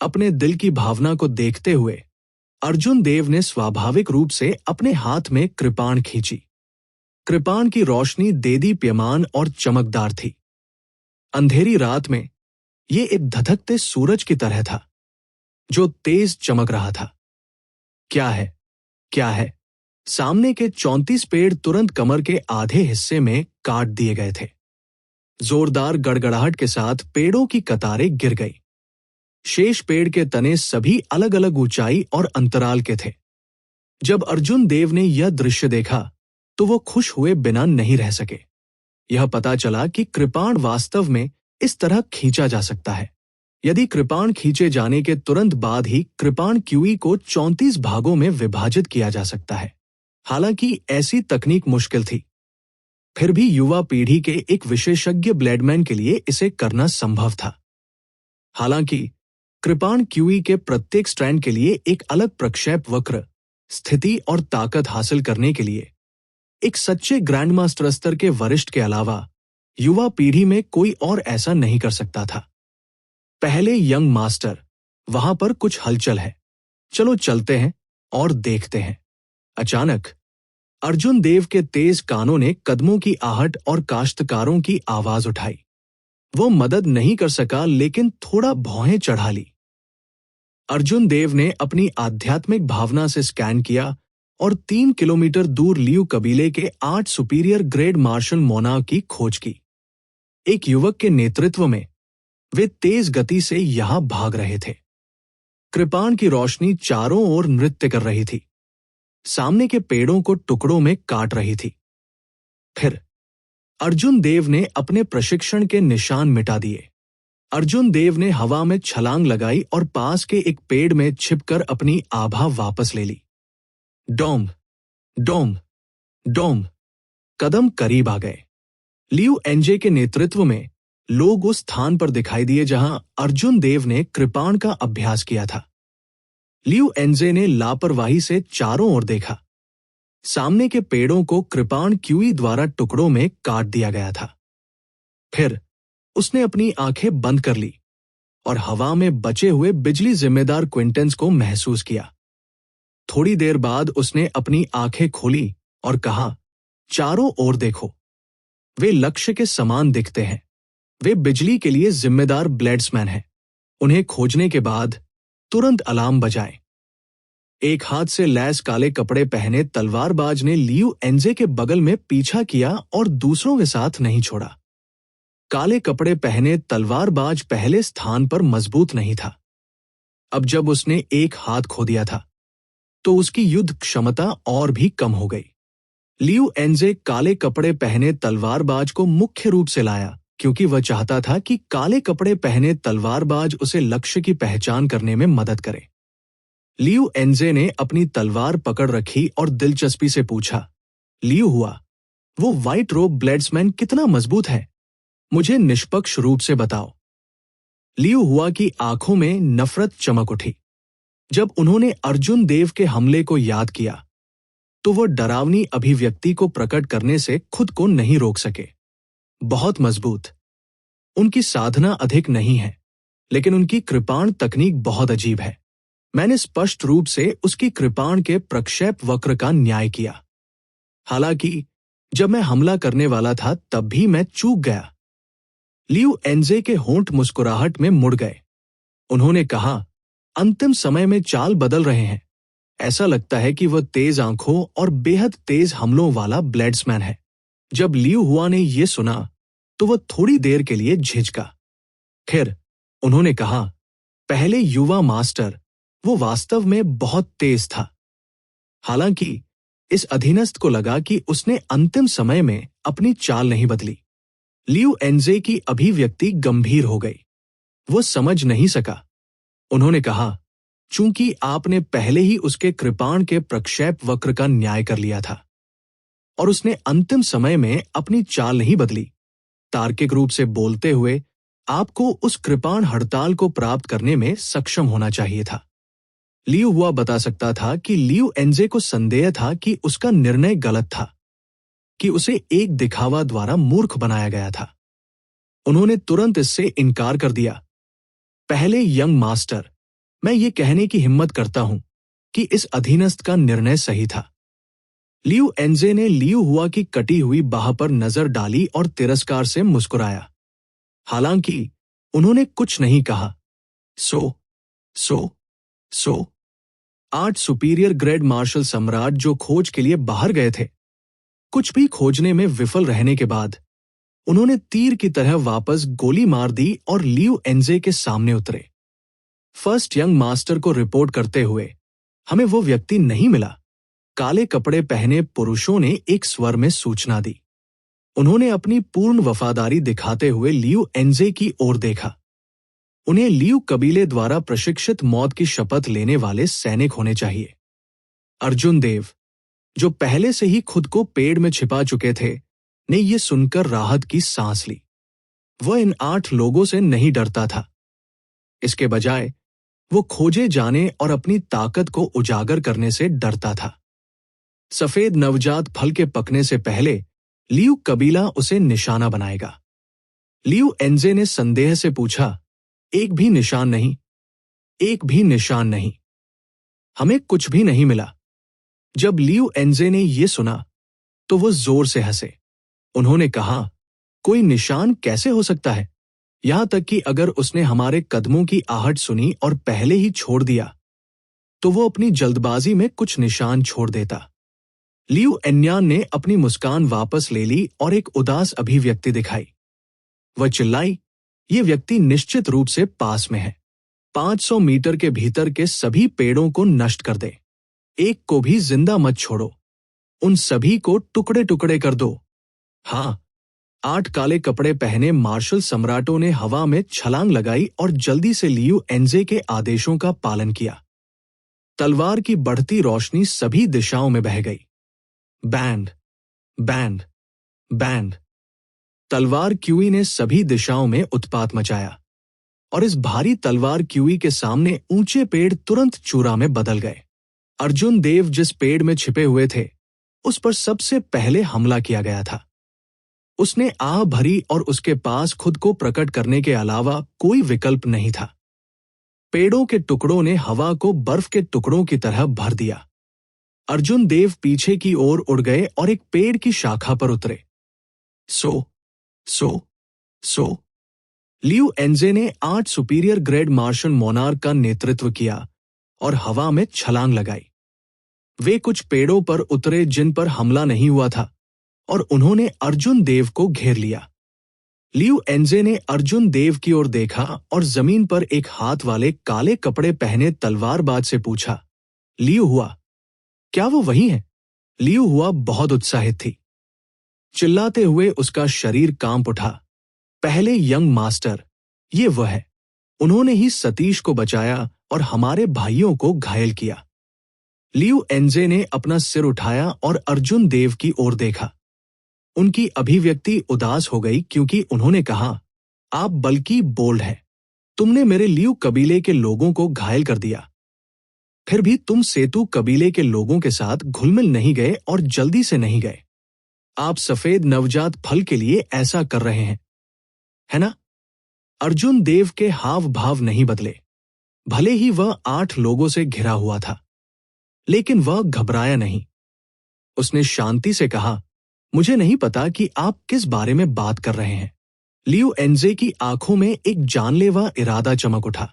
अपने दिल की भावना को देखते हुए अर्जुन देव ने स्वाभाविक रूप से अपने हाथ में कृपाण खींची। कृपाण की रोशनी देदीप्यमान और चमकदार थी। अंधेरी रात में ये एक धधकते सूरज की तरह था, जो तेज चमक रहा था। क्या है? क्या है? सामने के 34 पेड़ तुरंत कमर के आधे हिस्से में काट दिए गए थे। जोरदार गड़गड़ाहट के साथ पेड़ों की कतारें गिर गई। शेष पेड़ के तने सभी अलग अलग ऊंचाई और अंतराल के थे। जब अर्जुन देव ने यह दृश्य देखा तो वो खुश हुए बिना नहीं रह सके। यह पता चला कि कृपाण वास्तव में इस तरह खींचा जा सकता है। यदि कृपाण खींचे जाने के तुरंत बाद ही कृपाण क्यूई को 34 भागों में विभाजित किया जा सकता है। हालांकि ऐसी तकनीक मुश्किल थी, फिर भी युवा पीढ़ी के एक विशेषज्ञ ब्लेडमैन के लिए इसे करना संभव था। हालांकि कृपाण क्यूई के प्रत्येक स्ट्रैंड के लिए एक अलग प्रक्षेप वक्र, स्थिति और ताकत हासिल करने के लिए एक सच्चे ग्रैंड मास्टर स्तर के वरिष्ठ के अलावा युवा पीढ़ी में कोई और ऐसा नहीं कर सकता था। पहले यंग मास्टर, वहां पर कुछ हलचल है, चलो चलते हैं और देखते हैं। अचानक अर्जुन देव के तेज कानों ने कदमों की आहट और काश्तकारों की आवाज उठाई। वो मदद नहीं कर सका लेकिन थोड़ा भौहें चढ़ा ली। अर्जुन देव ने अपनी आध्यात्मिक भावना से स्कैन किया और 3 किलोमीटर दूर लियू कबीले के 8 सुपीरियर ग्रेड मार्शल मोनार्क की खोज की। एक युवक के नेतृत्व में वे तेज गति से यहां भाग रहे थे। कृपाण की रोशनी चारों ओर नृत्य कर रही थी, सामने के पेड़ों को टुकड़ों में काट रही थी। फिर अर्जुन देव ने अपने प्रशिक्षण के निशान मिटा दिए। अर्जुन देव ने हवा में छलांग लगाई और पास के एक पेड़ में छिपकर अपनी आभा वापस ले ली। डोम डोम डोम, कदम करीब आ गए। लियू एनजे के नेतृत्व में लोग उस स्थान पर दिखाई दिए जहां अर्जुन देव ने कृपाण का अभ्यास किया था। लियू एनजे ने लापरवाही से चारों ओर देखा। सामने के पेड़ों को कृपाण क्यूई द्वारा टुकड़ों में काट दिया गया था। फिर उसने अपनी आंखें बंद कर ली और हवा में बचे हुए बिजली जिम्मेदार क्विंटेंस को महसूस किया। थोड़ी देर बाद उसने अपनी आंखें खोली और कहा, चारों ओर देखो, वे लक्ष्य के समान दिखते हैं। वे बिजली के लिए जिम्मेदार ब्लेड्समैन हैं। उन्हें खोजने के बाद तुरंत अलार्म बजाएं। एक हाथ से लैस काले कपड़े पहने तलवारबाज ने लियू एनजे के बगल में पीछा किया और दूसरों के साथ नहीं छोड़ा। काले कपड़े पहने तलवारबाज पहले स्थान पर मजबूत नहीं था। अब जब उसने एक हाथ खो दिया था तो उसकी युद्ध क्षमता और भी कम हो गई। लियू एनजे काले कपड़े पहने तलवारबाज को मुख्य रूप से लाया क्योंकि वह चाहता था कि काले कपड़े पहने तलवारबाज उसे लक्ष्य की पहचान करने में मदद करे। लियू एनजे ने अपनी तलवार पकड़ रखी और दिलचस्पी से पूछा, लियू हुआ, वो व्हाइट रोब ब्लेड्समैन कितना मजबूत है? मुझे निष्पक्ष रूप से बताओ। लियू हुआ की आंखों में नफरत चमक उठी। जब उन्होंने अर्जुन देव के हमले को याद किया तो वो डरावनी अभिव्यक्ति को प्रकट करने से खुद को नहीं रोक सके। बहुत मजबूत। उनकी साधना अधिक नहीं है, लेकिन उनकी कृपाण तकनीक बहुत अजीब है। मैंने स्पष्ट रूप से उसकी कृपाण के प्रक्षेप वक्र का न्याय किया। हालांकि जब मैं हमला करने वाला था तब भी मैं चूक गया। लियू एनजे के होंठ मुस्कुराहट में मुड़ गए। उन्होंने कहा, अंतिम समय में चाल बदल रहे हैं। ऐसा लगता है कि वह तेज आंखों और बेहद तेज हमलों वाला ब्लेड्समैन है। जब लियू हुआ ने यह सुना तो वह थोड़ी देर के लिए झिझका। फिर उन्होंने कहा, पहले युवा मास्टर, वो वास्तव में बहुत तेज था। हालांकि इस अधीनस्थ को लगा कि उसने अंतिम समय में अपनी चाल नहीं बदली। लियू एनजे की अभिव्यक्ति गंभीर हो गई। वो समझ नहीं सका। उन्होंने कहा, चूंकि आपने पहले ही उसके कृपाण के प्रक्षेप वक्र का न्याय कर लिया था और उसने अंतिम समय में अपनी चाल नहीं बदली, तार्किक रूप से बोलते हुए आपको उस कृपाण हड़ताल को प्राप्त करने में सक्षम होना चाहिए था। लियू हुआ बता सकता था कि लियू एनजे को संदेह था कि उसका निर्णय गलत था, कि उसे एक दिखावा द्वारा मूर्ख बनाया गया था। उन्होंने तुरंत इससे इनकार कर दिया। पहले यंग मास्टर, मैं ये कहने की हिम्मत करता हूं कि इस अधीनस्थ का निर्णय सही था। लियू एनजे ने लियू हुआ की कटी हुई बाह पर नजर डाली और तिरस्कार से मुस्कुराया। हालांकि उन्होंने कुछ नहीं कहा। सो 8 सुपीरियर ग्रेड मार्शल सम्राट जो खोज के लिए बाहर गए थे, कुछ भी खोजने में विफल रहने के बाद उन्होंने तीर की तरह वापस गोली मार दी और लियू एनजे के सामने उतरे। फर्स्ट यंग मास्टर को रिपोर्ट करते हुए, हमें वो व्यक्ति नहीं मिला। काले कपड़े पहने पुरुषों ने एक स्वर में सूचना दी। उन्होंने अपनी पूर्ण वफादारी दिखाते हुए लियू एनजे की ओर देखा। उन्हें लियू कबीले द्वारा प्रशिक्षित मौत की शपथ लेने वाले सैनिक होने चाहिए। अर्जुन देव, जो पहले से ही खुद को पेड़ में छिपा चुके थे, ने यह सुनकर राहत की सांस ली। वह इन 8 लोगों से नहीं डरता था। इसके बजाय वो खोजे जाने और अपनी ताकत को उजागर करने से डरता था। सफेद नवजात फल के पकने से पहले लियू कबीला उसे निशाना बनाएगा। लियू एनजे ने संदेह से पूछा, एक भी निशान नहीं, एक भी निशान नहीं, हमें कुछ भी नहीं मिला। जब लियू एनजे ने यह सुना तो वो जोर से हंसे। उन्होंने कहा, कोई निशान कैसे हो सकता है? यहां तक कि अगर उसने हमारे कदमों की आहट सुनी और पहले ही छोड़ दिया तो वो अपनी जल्दबाजी में कुछ निशान छोड़ देता। लियू एन्यान ने अपनी मुस्कान वापस ले ली और एक उदास अभिव्यक्ति दिखाई। वह चिल्लाई, ये व्यक्ति निश्चित रूप से पास में है। 500 मीटर के भीतर के सभी पेड़ों को नष्ट कर दे, एक को भी जिंदा मत छोड़ो, उन सभी को टुकड़े टुकड़े कर दो। हाँ, 8 काले कपड़े पहने मार्शल सम्राटों ने हवा में छलांग लगाई और जल्दी से लियू एनजे के आदेशों का पालन किया। तलवार की बढ़ती रोशनी सभी दिशाओं में बह गई। Band, band, band. तलवार क्यूई ने सभी दिशाओं में उत्पात मचाया और इस भारी तलवार क्यूई के सामने ऊंचे पेड़ तुरंत चूरा में बदल गए। अर्जुन देव जिस पेड़ में छिपे हुए थे उस पर सबसे पहले हमला किया गया था। उसने आह भरी और उसके पास खुद को प्रकट करने के अलावा कोई विकल्प नहीं था। पेड़ों के टुकड़ों ने हवा को बर्फ के टुकड़ों की तरह भर दिया। अर्जुन देव पीछे की ओर उड़ गए और एक पेड़ की शाखा पर उतरे। सो लियू एनजे ने 8 सुपीरियर ग्रेड मार्शन मोनार्क का नेतृत्व किया और हवा में छलांग लगाई। वे कुछ पेड़ों पर उतरे जिन पर हमला नहीं हुआ था और उन्होंने अर्जुन देव को घेर लिया। लियू एनजे ने अर्जुन देव की ओर देखा और जमीन पर एक हाथ वाले काले कपड़े पहने तलवारबाज से पूछा, लियू हुआ, क्या वो वही है? लियू हुआ बहुत उत्साहित थी। चिल्लाते हुए उसका शरीर कांप उठा। पहले यंग मास्टर, ये वह है। उन्होंने ही सतीश को बचाया और हमारे भाइयों को घायल किया। लियू एनजे ने अपना सिर उठाया और अर्जुन देव की ओर देखा। उनकी अभिव्यक्ति उदास हो गई क्योंकि उन्होंने कहा, आप बल्कि बोल्ड हैं। तुमने मेरे लियू कबीले के लोगों को घायल कर दिया। फिर भी तुम सेतु कबीले के लोगों के साथ घुल-मिल नहीं गए और जल्दी से नहीं गए। आप सफेद नवजात फल के लिए ऐसा कर रहे हैं, है ना? अर्जुन देव के हाव भाव नहीं बदले। भले ही वह 8 लोगों से घिरा हुआ था, लेकिन वह घबराया नहीं। उसने शांति से कहा, मुझे नहीं पता कि आप किस बारे में बात कर रहे हैं। लियू एनजे की आंखों में एक जानलेवा इरादा चमक उठा।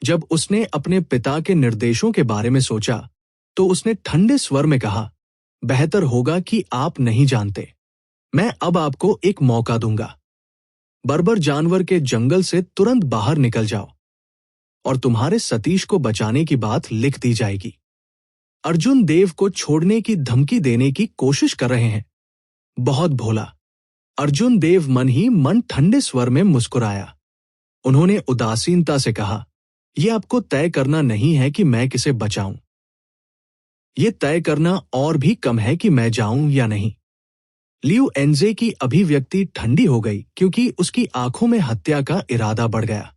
जब उसने अपने पिता के निर्देशों के बारे में सोचा तो उसने ठंडे स्वर में कहा, बेहतर होगा कि आप नहीं जानते। मैं अब आपको एक मौका दूंगा। बर्बर जानवर के जंगल से तुरंत बाहर निकल जाओ और तुम्हारे सतीश को बचाने की बात लिख दी जाएगी। अर्जुन देव को छोड़ने की धमकी देने की कोशिश कर रहे हैं। बहुत भोला। अर्जुन देव मन ही मन ठंडे स्वर में मुस्कुराया। उन्होंने उदासीनता से कहा, यह आपको तय करना नहीं है कि मैं किसे बचाऊं। यह तय करना और भी कम है कि मैं जाऊं या नहीं। लियू एनजे की अभिव्यक्ति ठंडी हो गई क्योंकि उसकी आंखों में हत्या का इरादा बढ़ गया।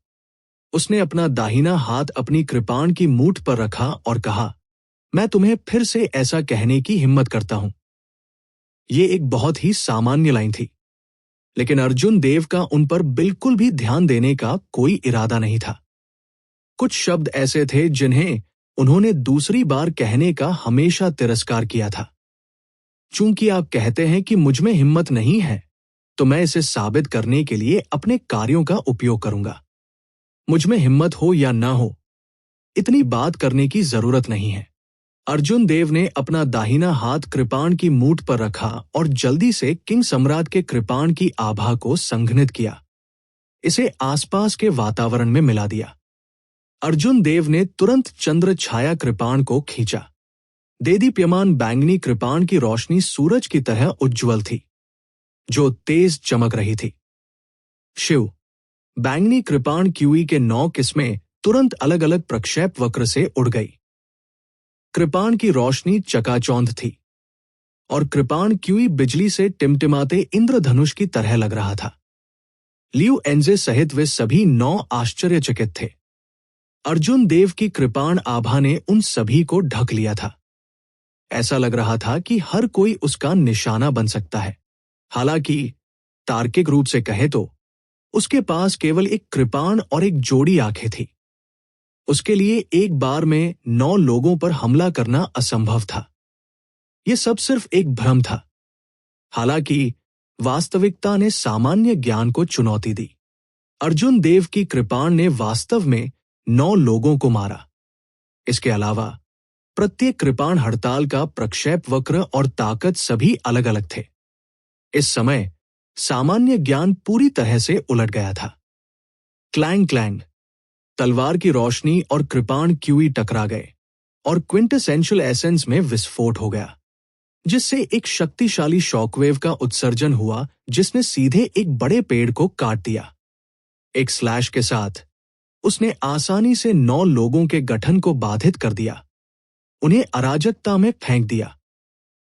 उसने अपना दाहिना हाथ अपनी कृपाण की मूठ पर रखा और कहा, मैं तुम्हें फिर से ऐसा कहने की हिम्मत करता हूं। ये एक बहुत ही सामान्य लाइन थी, लेकिन अर्जुन देव का उन पर बिल्कुल भी ध्यान देने का कोई इरादा नहीं था। कुछ शब्द ऐसे थे जिन्हें उन्होंने दूसरी बार कहने का हमेशा तिरस्कार किया था। चूंकि आप कहते हैं कि मुझ में हिम्मत नहीं है, तो मैं इसे साबित करने के लिए अपने कार्यों का उपयोग करूंगा। मुझ में हिम्मत हो या ना हो, इतनी बात करने की जरूरत नहीं है। अर्जुन देव ने अपना दाहिना हाथ कृपाण की मूठ पर रखा और जल्दी से किंग सम्राट के कृपाण की आभा को संघनित किया। इसे आसपास के वातावरण में मिला दिया। अर्जुन देव ने तुरंत चंद्र छाया कृपाण को खींचा। देदीप्यमान बैंगनी कृपाण की रोशनी सूरज की तरह उज्ज्वल थी, जो तेज चमक रही थी। शिव। बैंगनी कृपाण क्यूई के 9 किस्में तुरंत अलग अलग प्रक्षेप वक्र से उड़ गई। कृपाण की रोशनी चकाचौंध थी और कृपाण क्यूई बिजली से टिमटिमाते इंद्रधनुष की तरह लग रहा था। लियू एनजे सहित वे सभी 9 आश्चर्यचकित थे। अर्जुन देव की कृपाण आभा ने उन सभी को ढक लिया था। ऐसा लग रहा था कि हर कोई उसका निशाना बन सकता है। हालांकि तार्किक रूप से कहे तो उसके पास केवल एक कृपाण और एक जोड़ी आंखें थी। उसके लिए एक बार में 9 लोगों पर हमला करना असंभव था। यह सब सिर्फ एक भ्रम था। हालांकि वास्तविकता ने सामान्य ज्ञान को चुनौती दी। अर्जुन देव की कृपाण ने वास्तव में 9 लोगों को मारा। इसके अलावा प्रत्येक कृपाण हड़ताल का प्रक्षेप वक्र और ताकत सभी अलग अलग थे। इस समय सामान्य ज्ञान पूरी तरह से उलट गया था। क्लैंग क्लैंग, तलवार की रोशनी और कृपाण क्यूई टकरा गए और क्विंटेसेंशियल एसेंस में विस्फोट हो गया, जिससे एक शक्तिशाली शॉकवेव का उत्सर्जन हुआ जिसने सीधे एक बड़े पेड़ को काट दिया। एक स्लैश के साथ उसने आसानी से 9 लोगों के गठन को बाधित कर दिया, उन्हें अराजकता में फेंक दिया।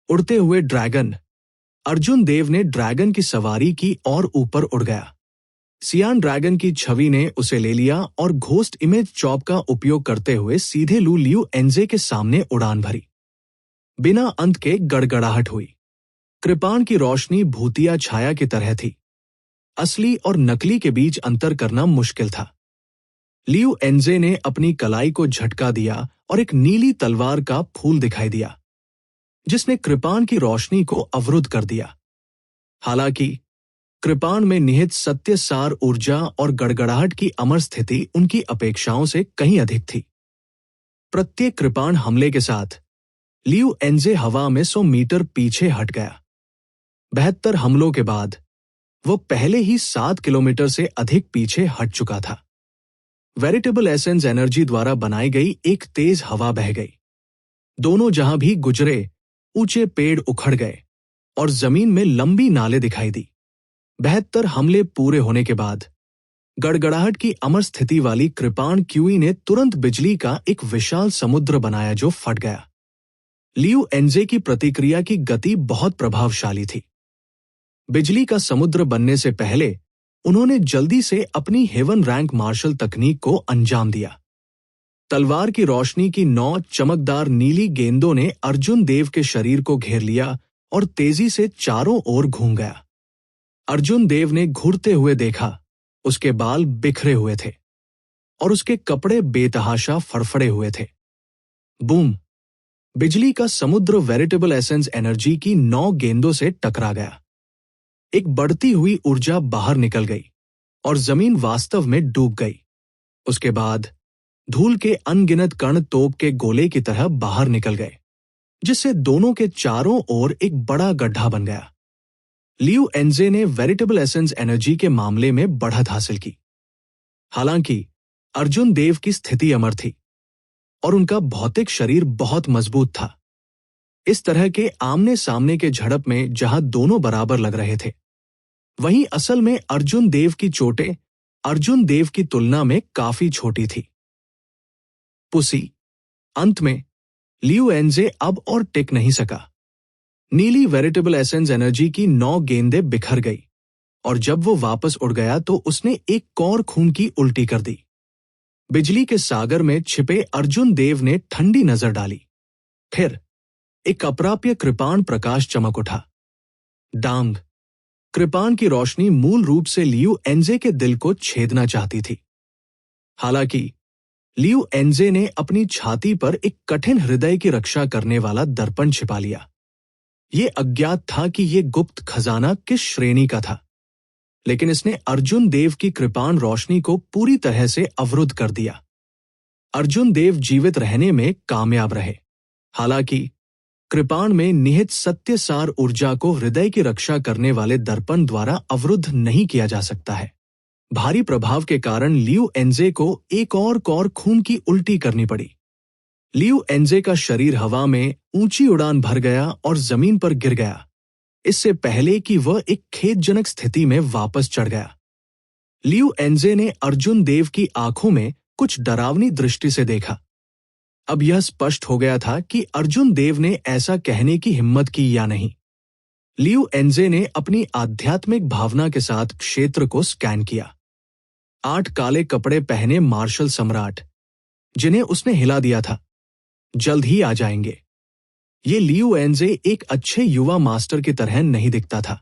उड़ते हुए ड्रैगन, अर्जुन देव ने ड्रैगन की सवारी की और ऊपर उड़ गया। सियान ड्रैगन की छवि ने उसे ले लिया और घोस्ट इमेज चॉप का उपयोग करते हुए सीधे लू लियू एनजे के सामने उड़ान भरी। बिना अंत के गड़गड़ाहट हुई। कृपाण की रोशनी भूतिया छाया की तरह थी। असली और नकली के बीच अंतर करना मुश्किल था। लियू एनजे ने अपनी कलाई को झटका दिया और एक नीली तलवार का फूल दिखाई दिया, जिसने कृपाण की रोशनी को अवरुद्ध कर दिया। हालांकि कृपाण में निहित सत्य सार ऊर्जा और गड़गड़ाहट की अमर स्थिति उनकी अपेक्षाओं से कहीं अधिक थी। प्रत्येक कृपाण हमले के साथ लियू एनजे हवा में 100 मीटर पीछे हट गया। 72 हमलों के बाद वो पहले ही 7 किलोमीटर से अधिक पीछे हट चुका था। वेरिटेबल एसेंस एनर्जी द्वारा बनाई गई एक तेज हवा बह गई। दोनों जहां भी गुजरे, ऊंचे पेड़ उखड़ गए और जमीन में लंबी नाले दिखाई दी। 72 हमले पूरे होने के बाद गड़गड़ाहट की अमर स्थिति वाली कृपाण क्यूई ने तुरंत बिजली का एक विशाल समुद्र बनाया जो फट गया। लियू एनजे की प्रतिक्रिया की गति बहुत प्रभावशाली थी। बिजली का समुद्र बनने से पहले उन्होंने जल्दी से अपनी हेवन रैंक मार्शल तकनीक को अंजाम दिया। तलवार की रोशनी की 9 चमकदार नीली गेंदों ने अर्जुन देव के शरीर को घेर लिया और तेजी से चारों ओर घूम गया। अर्जुन देव ने घूरते हुए देखा, उसके बाल बिखरे हुए थे और उसके कपड़े बेतहाशा फड़फड़े हुए थे। बूम! बिजली का समुद्र वेरिटेबल एसेंस एनर्जी की 9 गेंदों से टकरा गया। एक बढ़ती हुई ऊर्जा बाहर निकल गई और जमीन वास्तव में डूब गई। उसके बाद धूल के अनगिनत कण तोप के गोले की तरह बाहर निकल गए, जिससे दोनों के चारों ओर एक बड़ा गड्ढा बन गया। लियू एनजे ने वेरिटेबल एसेंस एनर्जी के मामले में बढ़त हासिल की। हालांकि अर्जुन देव की स्थिति अमर थी और उनका भौतिक शरीर बहुत मजबूत था। इस तरह के आमने सामने के झड़प में जहां दोनों बराबर लग रहे थे, वहीं असल में अर्जुन देव की चोटें अर्जुन देव की तुलना में काफी छोटी थी। पुसी, अंत में लियू एनजे अब और टिक नहीं सका। नीली वेरिटेबल एसेंस एनर्जी की 9 गेंदें बिखर गई और जब वो वापस उड़ गया तो उसने एक कौर खून की उल्टी कर दी। बिजली के सागर में छिपे अर्जुन देव ने ठंडी नजर डाली। फिर एक अप्राप्य कृपाण प्रकाश चमक उठा। डांग! कृपाण की रोशनी मूल रूप से लियू एनजे के दिल को छेदना चाहती थी। हालांकि लियू एनजे ने अपनी छाती पर एक कठिन हृदय की रक्षा करने वाला दर्पण छिपा लिया। ये अज्ञात था कि ये गुप्त खजाना किस श्रेणी का था, लेकिन इसने अर्जुन देव की कृपाण रोशनी को पूरी तरह से अवरुद्ध कर दिया। अर्जुन देव जीवित रहने में कामयाब रहे। हालांकि कृपाण में निहित सत्य सार ऊर्जा को हृदय की रक्षा करने वाले दर्पण द्वारा अवरुद्ध नहीं किया जा सकता है। भारी प्रभाव के कारण लियू एनजे को एक और कौर खून की उल्टी करनी पड़ी। लियू एनजे का शरीर हवा में ऊंची उड़ान भर गया और जमीन पर गिर गया, इससे पहले कि वह एक खेदजनक स्थिति में वापस चढ़ गया। लियू एनजे ने अर्जुन देव की आंखों में कुछ डरावनी दृष्टि से देखा। अब यह स्पष्ट हो गया था कि अर्जुन देव ने ऐसा कहने की हिम्मत की या नहीं। लियू एनजे ने अपनी आध्यात्मिक भावना के साथ क्षेत्र को स्कैन किया। 8 काले कपड़े पहने मार्शल सम्राट, जिन्हें उसने हिला दिया था, जल्द ही आ जाएंगे। ये लियू एनजे एक अच्छे युवा मास्टर की तरह नहीं दिखता था।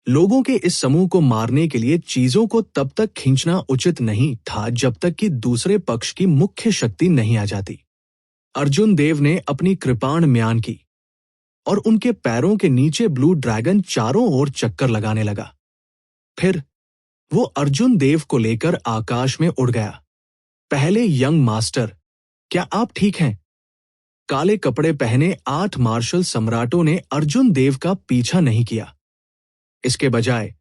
लोगों के इस समूह को मारने के लिए चीजों को तब तक खींचना उचित नहीं था जब तक कि दूसरे पक्ष की मुख्य शक्ति नहीं आ जाती। अर्जुन देव ने अपनी कृपाण म्यान की और उनके पैरों के नीचे ब्लू ड्रैगन चारों ओर चक्कर लगाने लगा। फिर वो अर्जुन देव को लेकर आकाश में उड़ गया। पहले यंग मास्टर, क्या आप ठीक हैं? काले कपड़े पहने 8 मार्शल सम्राटों ने अर्जुन देव का पीछा नहीं किया। इसके बजाय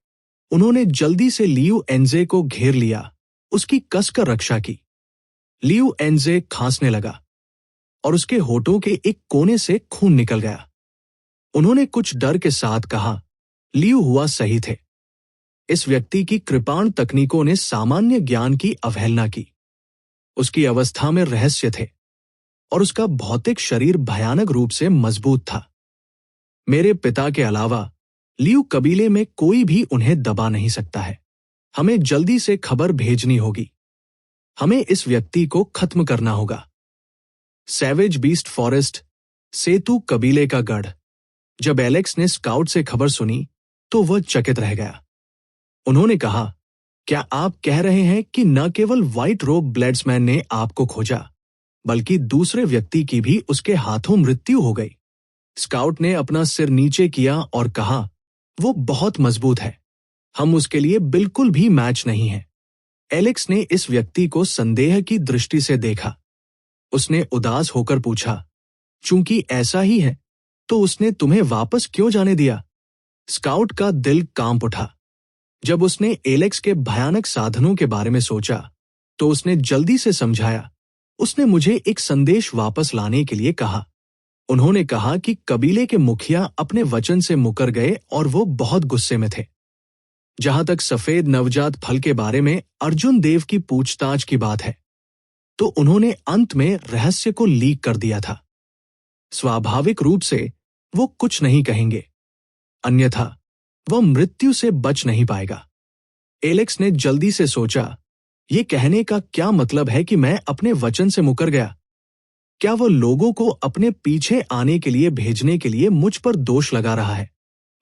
उन्होंने जल्दी से लियू एनजे को घेर लिया, उसकी कसकर रक्षा की। लियू एनजे खांसने लगा और उसके होठों के एक कोने से खून निकल गया। उन्होंने कुछ डर के साथ कहा, लियू हुआ सही थे। इस व्यक्ति की कृपाण तकनीकों ने सामान्य ज्ञान की अवहेलना की। उसकी अवस्था में रहस्य थे और उसका भौतिक शरीर भयानक रूप से मजबूत था। मेरे पिता के अलावा लियू कबीले में कोई भी उन्हें दबा नहीं सकता है। हमें जल्दी से खबर भेजनी होगी। हमें इस व्यक्ति को खत्म करना होगा। सैवेज बीस्ट फॉरेस्ट, सेतु कबीले का गढ़। जब एलेक्स ने स्काउट से खबर सुनी तो वह चकित रह गया। उन्होंने कहा, क्या आप कह रहे हैं कि न केवल व्हाइट रोब ब्लेड्समैन ने आपको खोजा, बल्कि दूसरे व्यक्ति की भी उसके हाथों मृत्यु हो गई? स्काउट ने अपना सिर नीचे किया और कहा, वो बहुत मजबूत है। हम उसके लिए बिल्कुल भी मैच नहीं हैं। एलेक्स ने इस व्यक्ति को संदेह की दृष्टि से देखा। उसने उदास होकर पूछा, चूंकि ऐसा ही है तो उसने तुम्हें वापस क्यों जाने दिया? स्काउट का दिल कांप उठा। जब उसने एलेक्स के भयानक साधनों के बारे में सोचा तो उसने जल्दी से समझाया। उसने मुझे एक संदेश वापस लाने के लिए कहा। उन्होंने कहा कि कबीले के मुखिया अपने वचन से मुकर गए और वो बहुत गुस्से में थे। जहां तक सफेद नवजात फल के बारे में अर्जुन देव की पूछताछ की बात है, तो उन्होंने अंत में रहस्य को लीक कर दिया था। स्वाभाविक रूप से वो कुछ नहीं कहेंगे, अन्यथा वह मृत्यु से बच नहीं पाएगा। एलेक्स ने जल्दी से सोचा, ये कहने का क्या मतलब है कि मैं अपने वचन से मुकर गया? क्या वह लोगों को अपने पीछे आने के लिए भेजने के लिए मुझ पर दोष लगा रहा है?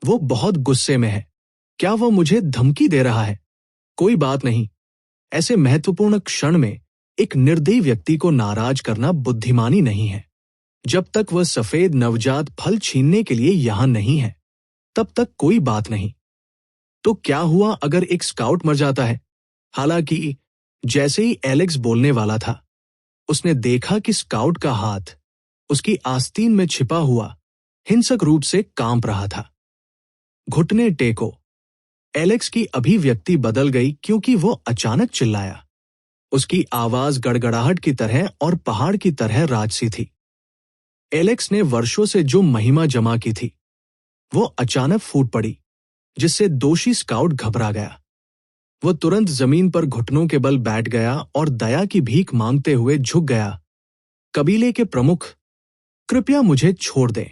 वो बहुत गुस्से में है। क्या वह मुझे धमकी दे रहा है? कोई बात नहीं। ऐसे महत्वपूर्ण क्षण में एक निर्दयी व्यक्ति को नाराज करना बुद्धिमानी नहीं है। जब तक वह सफेद नवजात फल छीनने के लिए यहां नहीं है, तब तक कोई बात नहीं। तो क्या हुआ अगर एक स्काउट मर जाता है? हालांकि जैसे ही एलेक्स बोलने वाला था, उसने देखा कि स्काउट का हाथ उसकी आस्तीन में छिपा हुआ हिंसक रूप से कांप रहा था। घुटने टेको। एलेक्स की अभिव्यक्ति बदल गई क्योंकि वो अचानक चिल्लाया। उसकी आवाज गड़गड़ाहट की तरह और पहाड़ की तरह राजसी थी। एलेक्स ने वर्षों से जो महिमा जमा की थी, वो अचानक फूट पड़ी, जिससे दोषी स्काउट घबरा गया। वो तुरंत जमीन पर घुटनों के बल बैठ गया और दया की भीख मांगते हुए झुक गया। कबीले के प्रमुख, कृपया मुझे छोड़ दें।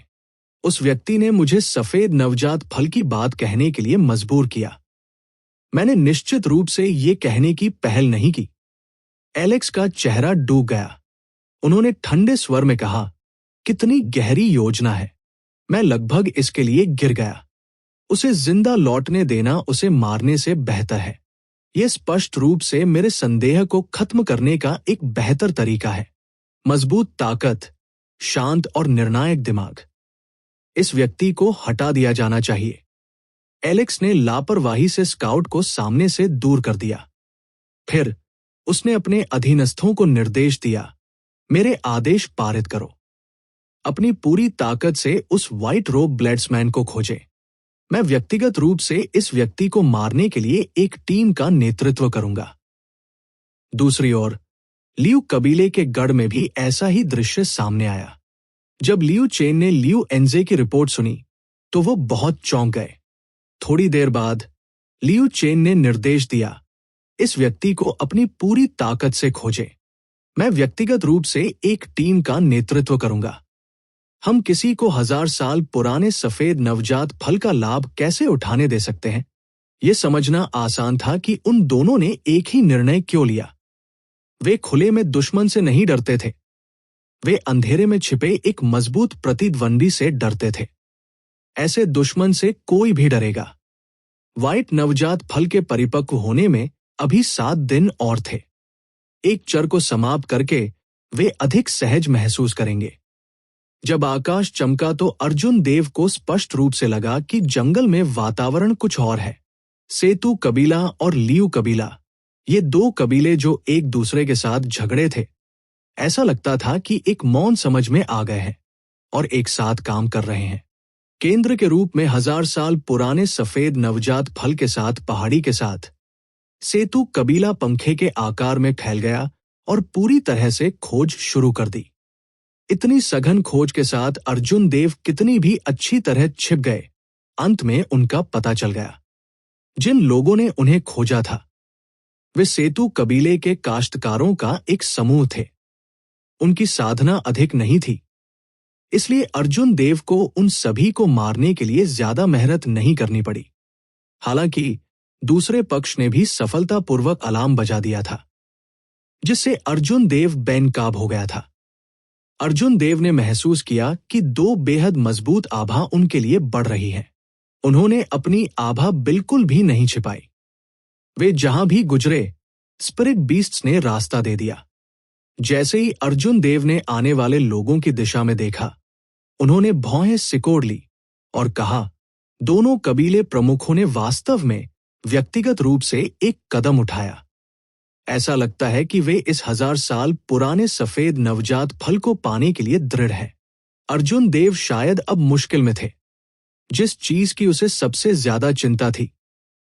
उस व्यक्ति ने मुझे सफेद नवजात फल की बात कहने के लिए मजबूर किया। मैंने निश्चित रूप से ये कहने की पहल नहीं की। एलेक्स का चेहरा डूब गया। उन्होंने ठंडे स्वर में कहा, कितनी गहरी योजना है। मैं लगभग इसके लिए गिर गया। उसे जिंदा लौटने देना उसे मारने से बेहतर है। यह स्पष्ट रूप से मेरे संदेह को खत्म करने का एक बेहतर तरीका है। मजबूत ताकत, शांत और निर्णायक दिमाग। इस व्यक्ति को हटा दिया जाना चाहिए। एलेक्स ने लापरवाही से स्काउट को सामने से दूर कर दिया। फिर उसने अपने अधीनस्थों को निर्देश दिया, मेरे आदेश पारित करो। अपनी पूरी ताकत से उस व्हाइट रोब ब्लेड्समैन को खोजें। मैं व्यक्तिगत रूप से इस व्यक्ति को मारने के लिए एक टीम का नेतृत्व करूंगा। दूसरी ओर लियू कबीले के गढ़ में भी ऐसा ही दृश्य सामने आया। जब लियू चेन ने लियू एनजे की रिपोर्ट सुनी तो वो बहुत चौंक गए। थोड़ी देर बाद लियू चेन ने निर्देश दिया, इस व्यक्ति को अपनी पूरी ताकत से खोजें। मैं व्यक्तिगत रूप से एक टीम का नेतृत्व करूंगा। हम किसी को 1000 साल पुराने सफेद नवजात फल का लाभ कैसे उठाने दे सकते हैं? यह समझना आसान था कि उन दोनों ने एक ही निर्णय क्यों लिया। वे खुले में दुश्मन से नहीं डरते थे। वे अंधेरे में छिपे एक मजबूत प्रतिद्वंदी से डरते थे। ऐसे दुश्मन से कोई भी डरेगा। व्हाइट नवजात फल के परिपक्व होने में अभी 7 दिन और थे। एक चर को समाप्त करके वे अधिक सहज महसूस करेंगे। जब आकाश चमका तो अर्जुन देव को स्पष्ट रूप से लगा कि जंगल में वातावरण कुछ और है। सेतु कबीला और लियू कबीला, ये 2 कबीले जो एक दूसरे के साथ झगड़े थे, ऐसा लगता था कि एक मौन समझ में आ गए हैं और एक साथ काम कर रहे हैं। केंद्र के रूप में 1000 साल पुराने सफेद नवजात फल के साथ पहाड़ी के साथ सेतु कबीला पंखे के आकार में फैल गया और पूरी तरह से खोज शुरू कर दी। इतनी सघन खोज के साथ अर्जुन देव कितनी भी अच्छी तरह छिप गए, अंत में उनका पता चल गया। जिन लोगों ने उन्हें खोजा था वे सेतु कबीले के काश्तकारों का एक समूह थे। उनकी साधना अधिक नहीं थी, इसलिए अर्जुन देव को उन सभी को मारने के लिए ज्यादा मेहनत नहीं करनी पड़ी। हालांकि दूसरे पक्ष ने भी सफलतापूर्वक अलार्म बजा दिया था, जिससे अर्जुन देव बेनकाब हो गया था। अर्जुन देव ने महसूस किया कि 2 बेहद मजबूत आभा उनके लिए बढ़ रही हैं। उन्होंने अपनी आभा बिल्कुल भी नहीं छिपाई। वे जहां भी गुजरे, स्पिरिट बीस्ट्स ने रास्ता दे दिया। जैसे ही अर्जुन देव ने आने वाले लोगों की दिशा में देखा, उन्होंने भौहें सिकोड़ ली और कहा, दोनों कबीले प्रमुखों ने वास्तव में व्यक्तिगत रूप से एक कदम उठाया। ऐसा लगता है कि वे इस 1000 साल पुराने सफेद नवजात फल को पाने के लिए दृढ़ हैं। अर्जुन देव शायद अब मुश्किल में थे। जिस चीज की उसे सबसे ज्यादा चिंता थी,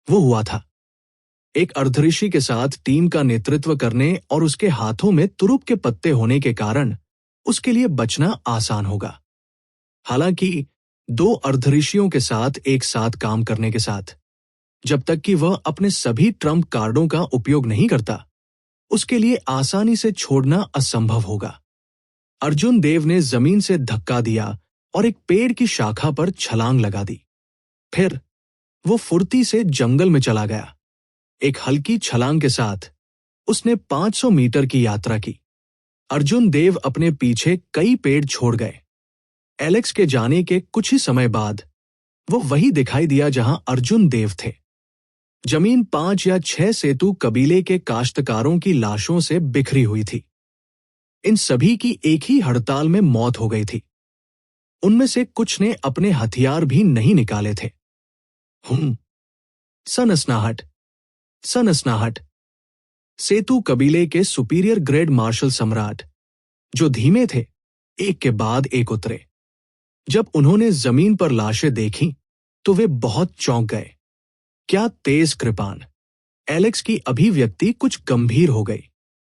वो हुआ था। एक अर्धऋषि के साथ टीम का नेतृत्व करने और उसके हाथों में तुरुप के पत्ते होने के कारण उसके लिए बचना आसान होगा। हालांकि 2 अर्धऋषियों के साथ एक साथ काम करने के साथ, जब तक कि वह अपने सभी ट्रम्प कार्डों का उपयोग नहीं करता, उसके लिए आसानी से छोड़ना असंभव होगा। अर्जुन देव ने जमीन से धक्का दिया और एक पेड़ की शाखा पर छलांग लगा दी। फिर वो फुर्ती से जंगल में चला गया। एक हल्की छलांग के साथ उसने 500 मीटर की यात्रा की। अर्जुन देव अपने पीछे कई पेड़ छोड़ गए। एलेक्स के जाने के कुछ ही समय बाद वो वही दिखाई दिया जहां अर्जुन देव थे। जमीन 5 या 6 सेतु कबीले के काश्तकारों की लाशों से बिखरी हुई थी। इन सभी की एक ही हड़ताल में मौत हो गई थी। उनमें से कुछ ने अपने हथियार भी नहीं निकाले थे। सनसनाहट, सनसनाहट। सेतु कबीले के सुपीरियर ग्रेड मार्शल सम्राट, जो धीमे थे, एक के बाद एक उतरे। जब उन्होंने जमीन पर लाशें देखीं, तो वे बहुत चौंक गए। क्या तेज कृपाण! एलेक्स की अभिव्यक्ति कुछ गंभीर हो गई।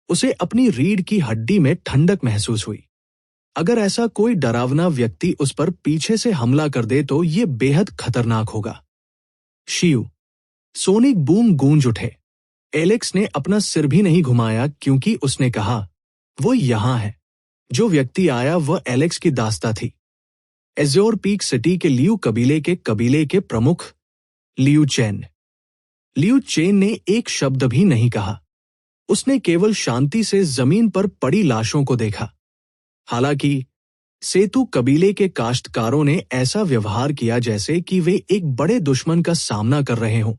उसे अपनी रीढ़ की हड्डी में ठंडक महसूस हुई। अगर ऐसा कोई डरावना व्यक्ति उस पर पीछे से हमला कर दे तो ये बेहद खतरनाक होगा। शिव! सोनिक बूम गूंज उठे। एलेक्स ने अपना सिर भी नहीं घुमाया क्योंकि उसने कहा, वो यहां है। जो व्यक्ति आया वह एलेक्स की दास्ता थी। एज़ोर पीक सिटी के लियू कबीले के प्रमुख लियू चेन। लियू चेन ने एक शब्द भी नहीं कहा। उसने केवल शांति से जमीन पर पड़ी लाशों को देखा। हालांकि सेतु कबीले के काश्तकारों ने ऐसा व्यवहार किया जैसे कि वे एक बड़े दुश्मन का सामना कर रहे हों,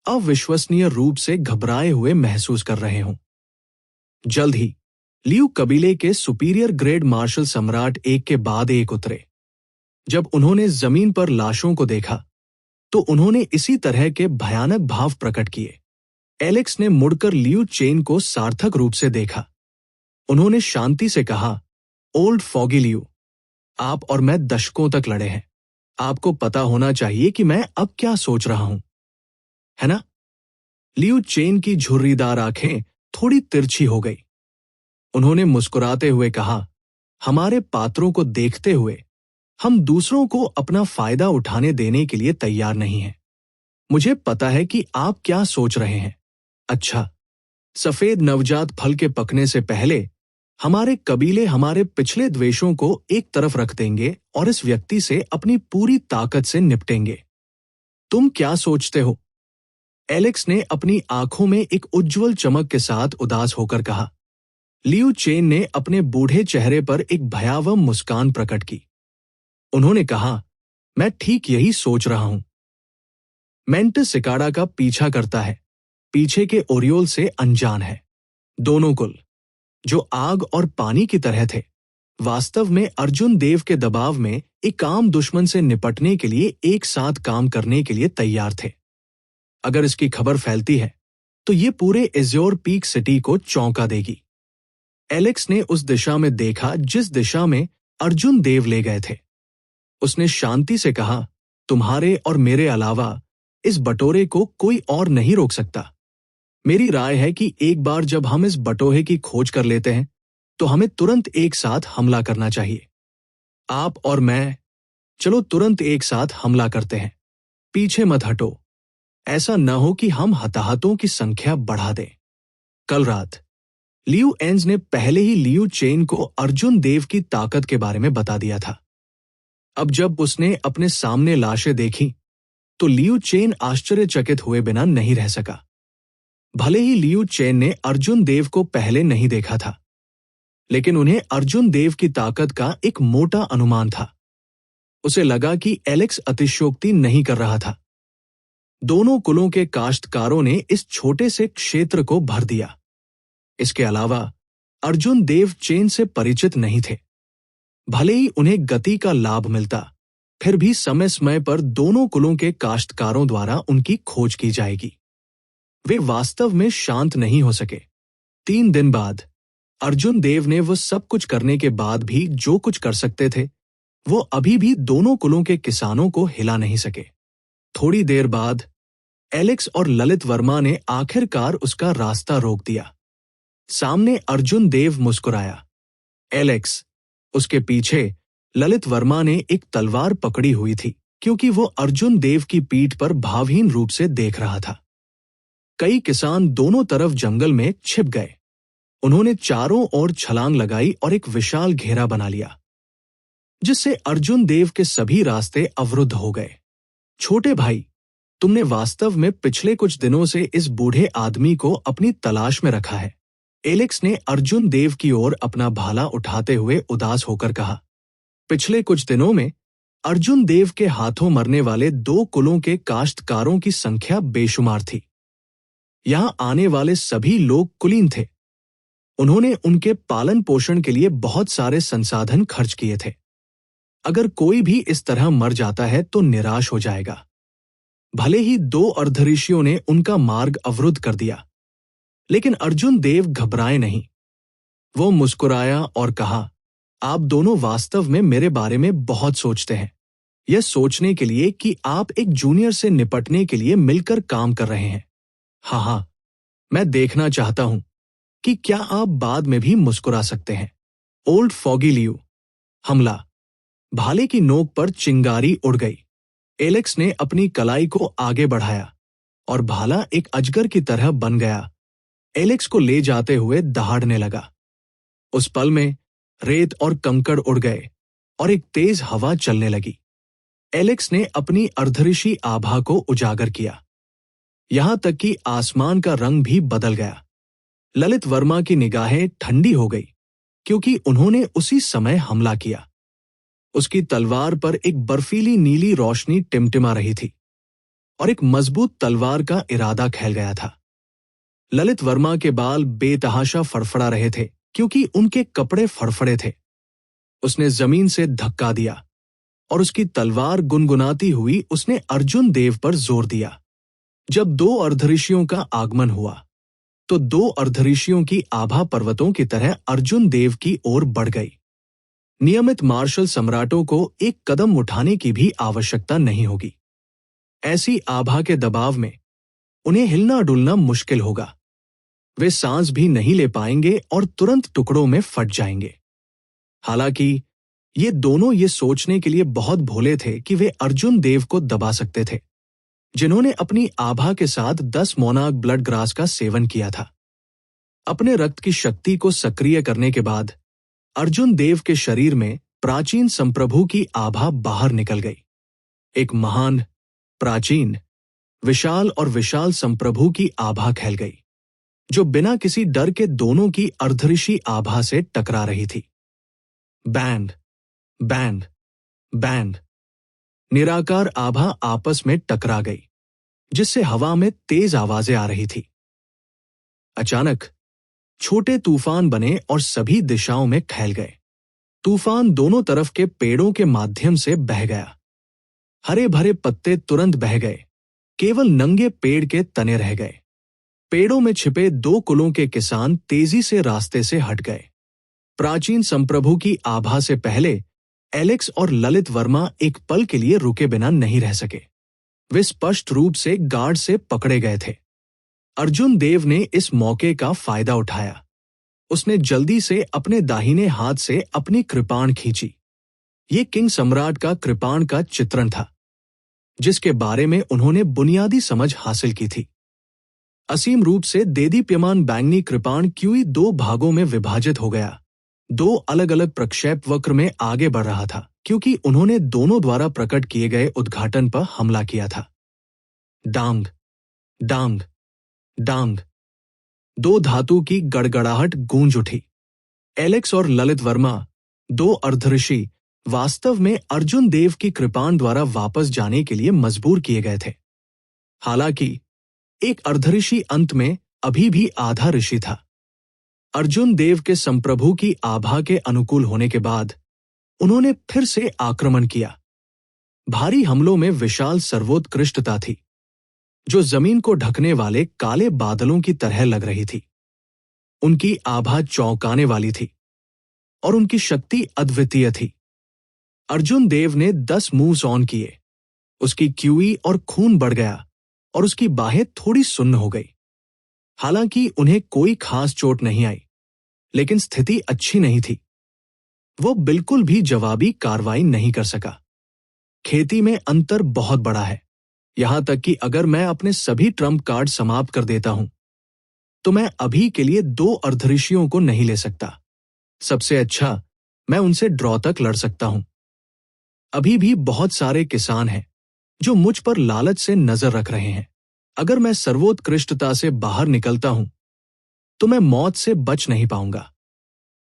अविश्वसनीय रूप से घबराए हुए महसूस कर रहे हों। जल्द ही लियू कबीले के सुपीरियर ग्रेड मार्शल सम्राट एक के बाद एक उतरे। जब उन्होंने जमीन पर लाशों को देखा तो उन्होंने इसी तरह के भयानक भाव प्रकट किए। एलेक्स ने मुड़कर लियू चेन को सार्थक रूप से देखा। उन्होंने शांति से कहा, ओल्ड फॉगी लियू, आप और मैं दशकों तक लड़े हैं। आपको पता होना चाहिए कि मैं अब क्या सोच रहा हूं, है ना? लियू चेन की झुर्रीदार आंखें थोड़ी तिरछी हो गई। उन्होंने मुस्कुराते हुए कहा, हमारे पात्रों को देखते हुए हम दूसरों को अपना फायदा उठाने देने के लिए तैयार नहीं हैं। मुझे पता है कि आप क्या सोच रहे हैं। अच्छा, सफेद नवजात फल के पकने से पहले हमारे कबीले हमारे पिछले द्वेषों को एक तरफ रख देंगे और इस व्यक्ति से अपनी पूरी ताकत से निपटेंगे। तुम क्या सोचते हो? एलेक्स ने अपनी आंखों में एक उज्जवल चमक के साथ उदास होकर कहा। लियू चेन ने अपने बूढ़े चेहरे पर एक भयावह मुस्कान प्रकट की। उन्होंने कहा, मैं ठीक यही सोच रहा हूं। मेंटिस सिकाड़ा का पीछा करता है, पीछे के ओरियोल से अनजान है। दोनों कुल, जो आग और पानी की तरह थे, वास्तव में अर्जुन देव के दबाव में एक आम दुश्मन से निपटने के लिए एक साथ काम करने के लिए तैयार थे। अगर इसकी खबर फैलती है तो ये पूरे एज्योर पीक सिटी को चौंका देगी। एलेक्स ने उस दिशा में देखा जिस दिशा में अर्जुन देव ले गए थे। उसने शांति से कहा, तुम्हारे और मेरे अलावा इस बटोरे को कोई और नहीं रोक सकता। मेरी राय है कि एक बार जब हम इस बटोहे की खोज कर लेते हैं तो हमें तुरंत एक साथ हमला करना चाहिए। आप और मैं, चलो तुरंत एक साथ हमला करते हैं। पीछे मत हटो। ऐसा न हो कि हम हताहतों की संख्या बढ़ा दें। कल रात लियू एंज ने पहले ही लियू चेन को अर्जुन देव की ताकत के बारे में बता दिया था। अब जब उसने अपने सामने लाशें देखी तो लियू चेन आश्चर्यचकित हुए बिना नहीं रह सका। भले ही लियू चेन ने अर्जुन देव को पहले नहीं देखा था, लेकिन उन्हें अर्जुन देव की ताकत का एक मोटा अनुमान था। उसे लगा कि एलेक्स अतिशयोक्ति नहीं कर रहा था। दोनों कुलों के काश्तकारों ने इस छोटे से क्षेत्र को भर दिया। इसके अलावा अर्जुन देव चेन से परिचित नहीं थे। भले ही उन्हें गति का लाभ मिलता, फिर भी समय समय पर दोनों कुलों के काश्तकारों द्वारा उनकी खोज की जाएगी। वे वास्तव में शांत नहीं हो सके। 3 दिन बाद अर्जुन देव ने वो सब कुछ करने के बाद भी जो कुछ कर सकते थे, वो अभी भी दोनों कुलों के किसानों को हिला नहीं सके। थोड़ी देर बाद एलेक्स और ललित वर्मा ने आखिरकार उसका रास्ता रोक दिया। सामने अर्जुन देव मुस्कुराया। एलेक्स, उसके पीछे ललित वर्मा ने एक तलवार पकड़ी हुई थी, क्योंकि वो अर्जुन देव की पीठ पर भावहीन रूप से देख रहा था। कई किसान दोनों तरफ जंगल में छिप गए। उन्होंने चारों ओर छलांग लगाई और एक विशाल घेरा बना लिया, जिससे अर्जुन देव के सभी रास्ते अवरुद्ध हो गए। छोटे भाई, तुमने वास्तव में पिछले कुछ दिनों से इस बूढ़े आदमी को अपनी तलाश में रखा है। एलेक्स ने अर्जुन देव की ओर अपना भाला उठाते हुए उदास होकर कहा। पिछले कुछ दिनों में अर्जुन देव के हाथों मरने वाले 2 कुलों के काश्तकारों की संख्या बेशुमार थी। यहां आने वाले सभी लोग कुलीन थे। उन्होंने उनके पालन पोषण के लिए बहुत सारे संसाधन खर्च किए थे। अगर कोई भी इस तरह मर जाता है तो निराश हो जाएगा। भले ही 2 अर्धऋषियों ने उनका मार्ग अवरुद्ध कर दिया, लेकिन अर्जुन देव घबराए नहीं। वो मुस्कुराया और कहा, आप दोनों वास्तव में मेरे बारे में बहुत सोचते हैं, यह सोचने के लिए कि आप एक जूनियर से निपटने के लिए मिलकर काम कर रहे हैं। हाँ, मैं देखना चाहता हूं कि क्या आप बाद में भी मुस्कुरा सकते हैं। Old foggy Liu. हमला। भाले की नोक पर चिंगारी उड़ गई। एलेक्स ने अपनी कलाई को आगे बढ़ाया और भाला एक अजगर की तरह बन गया। एलेक्स को ले जाते हुए दहाड़ने लगा। उस पल में रेत और कंकड़ उड़ गए और एक तेज हवा चलने लगी। एलेक्स ने अपनी अर्धऋषि आभा को उजागर किया, यहां तक कि आसमान का रंग भी बदल गया। ललित वर्मा की निगाहें ठंडी हो गई, क्योंकि उन्होंने उसी समय हमला किया। उसकी तलवार पर एक बर्फीली नीली रोशनी टिमटिमा रही थी और एक मजबूत तलवार का इरादा खेल गया था। ललित वर्मा के बाल बेतहाशा फड़फड़ा रहे थे, क्योंकि उनके कपड़े फड़फड़े थे। उसने जमीन से धक्का दिया और उसकी तलवार गुनगुनाती हुई उसने अर्जुन देव पर जोर दिया। जब 2 अर्धऋषियों का आगमन हुआ तो 2 अर्धऋषियों की आभा पर्वतों की तरह अर्जुन देव की ओर बढ़ गई। नियमित मार्शल सम्राटों को एक कदम उठाने की भी आवश्यकता नहीं होगी। ऐसी आभा के दबाव में उन्हें हिलना डुलना मुश्किल होगा। वे सांस भी नहीं ले पाएंगे और तुरंत टुकड़ों में फट जाएंगे। हालांकि ये दोनों ये सोचने के लिए बहुत भोले थे कि वे अर्जुन देव को दबा सकते थे, जिन्होंने अपनी आभा के साथ 10 मोनाग ब्लड ग्रास का सेवन किया था। अपने रक्त की शक्ति को सक्रिय करने के बाद अर्जुन देव के शरीर में प्राचीन संप्रभु की आभा बाहर निकल गई। एक महान, प्राचीन, विशाल और विशाल संप्रभु की आभा खेल गई, जो बिना किसी डर के दोनों की अर्धऋषि आभा से टकरा रही थी। Band, band, band. निराकार आभा आपस में टकरा गई, जिससे हवा में तेज आवाजें आ रही थी। अचानक छोटे तूफान बने और सभी दिशाओं में फैल गए। तूफान दोनों तरफ के पेड़ों के माध्यम से बह गया। हरे भरे पत्ते तुरंत बह गए, केवल नंगे पेड़ के तने रह गए। पेड़ों में छिपे 2 कुलों के किसान तेजी से रास्ते से हट गए। प्राचीन संप्रभु की आभा से पहले एलेक्स और ललित वर्मा एक पल के लिए रुके बिना नहीं रह सके। वे स्पष्ट रूप से गार्ड से पकड़े गए थे। अर्जुन देव ने इस मौके का फायदा उठाया। उसने जल्दी से अपने दाहिने हाथ से अपनी कृपाण खींची। ये किंग सम्राट का कृपाण का चित्रण था, जिसके बारे में उन्होंने बुनियादी समझ हासिल की थी। असीम रूप से देदीप्यमान बैंगनी कृपाण क्यूई 2 भागों में विभाजित हो गया। 2 अलग अलग प्रक्षेप वक्र में आगे बढ़ रहा था, क्योंकि उन्होंने दोनों द्वारा प्रकट किए गए उद्घाटन पर हमला किया था। डांग, डांग, डांग। 2 धातु की गड़गड़ाहट गूंज उठी। एलेक्स और ललित वर्मा, 2 अर्धऋषि, वास्तव में अर्जुन देव की कृपाण द्वारा वापस जाने के लिए मजबूर किए गए थे। हालांकि एक अर्धऋषि अंत में अभी भी आधा ऋषि था। अर्जुन देव के संप्रभु की आभा के अनुकूल होने के बाद उन्होंने फिर से आक्रमण किया। भारी हमलों में विशाल सर्वोत्कृष्टता थी, जो जमीन को ढकने वाले काले बादलों की तरह लग रही थी। उनकी आभा चौंकाने वाली थी और उनकी शक्ति अद्वितीय थी। अर्जुन देव ने 10 मूव्स ऑन किए। उसकी क्यूई और खून बढ़ गया और उसकी बाहें थोड़ी सुन्न हो गई। हालांकि उन्हें कोई खास चोट नहीं आई, लेकिन स्थिति अच्छी नहीं थी। वो बिल्कुल भी जवाबी कार्रवाई नहीं कर सका। खेती में अंतर बहुत बड़ा है, यहां तक कि अगर मैं अपने सभी ट्रम्प कार्ड समाप्त कर देता हूं, तो मैं अभी के लिए 2 अर्धऋषियों को नहीं ले सकता। सबसे अच्छा, मैं उनसे ड्रॉ तक लड़ सकता हूं। अभी भी बहुत सारे किसान हैं जो मुझ पर लालच से नजर रख रहे हैं। अगर मैं सर्वोत्कृष्टता से बाहर निकलता हूं, तो मैं मौत से बच नहीं पाऊंगा।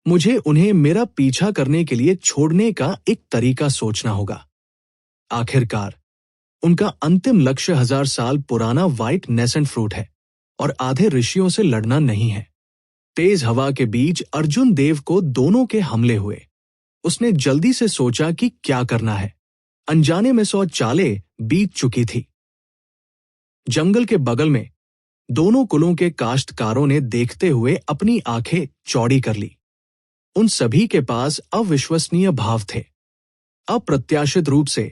मुझे उन्हें मेरा पीछा करने के लिए छोड़ने का एक तरीका सोचना होगा। आखिरकार उनका अंतिम लक्ष्य 1000 साल पुराना व्हाइट नेसेंट फ्रूट है और आधे ऋषियों से लड़ना नहीं है। तेज हवा के बीच अर्जुन देव को दोनों के हमले हुए। उसने जल्दी से सोचा कि क्या करना है। अनजाने में 100 चालें बीत चुकी थी। जंगल के बगल में दोनों कुलों के काश्तकारों ने देखते हुए अपनी आंखें चौड़ी कर ली। उन सभी के पास अविश्वसनीय भाव थे। अप्रत्याशित रूप से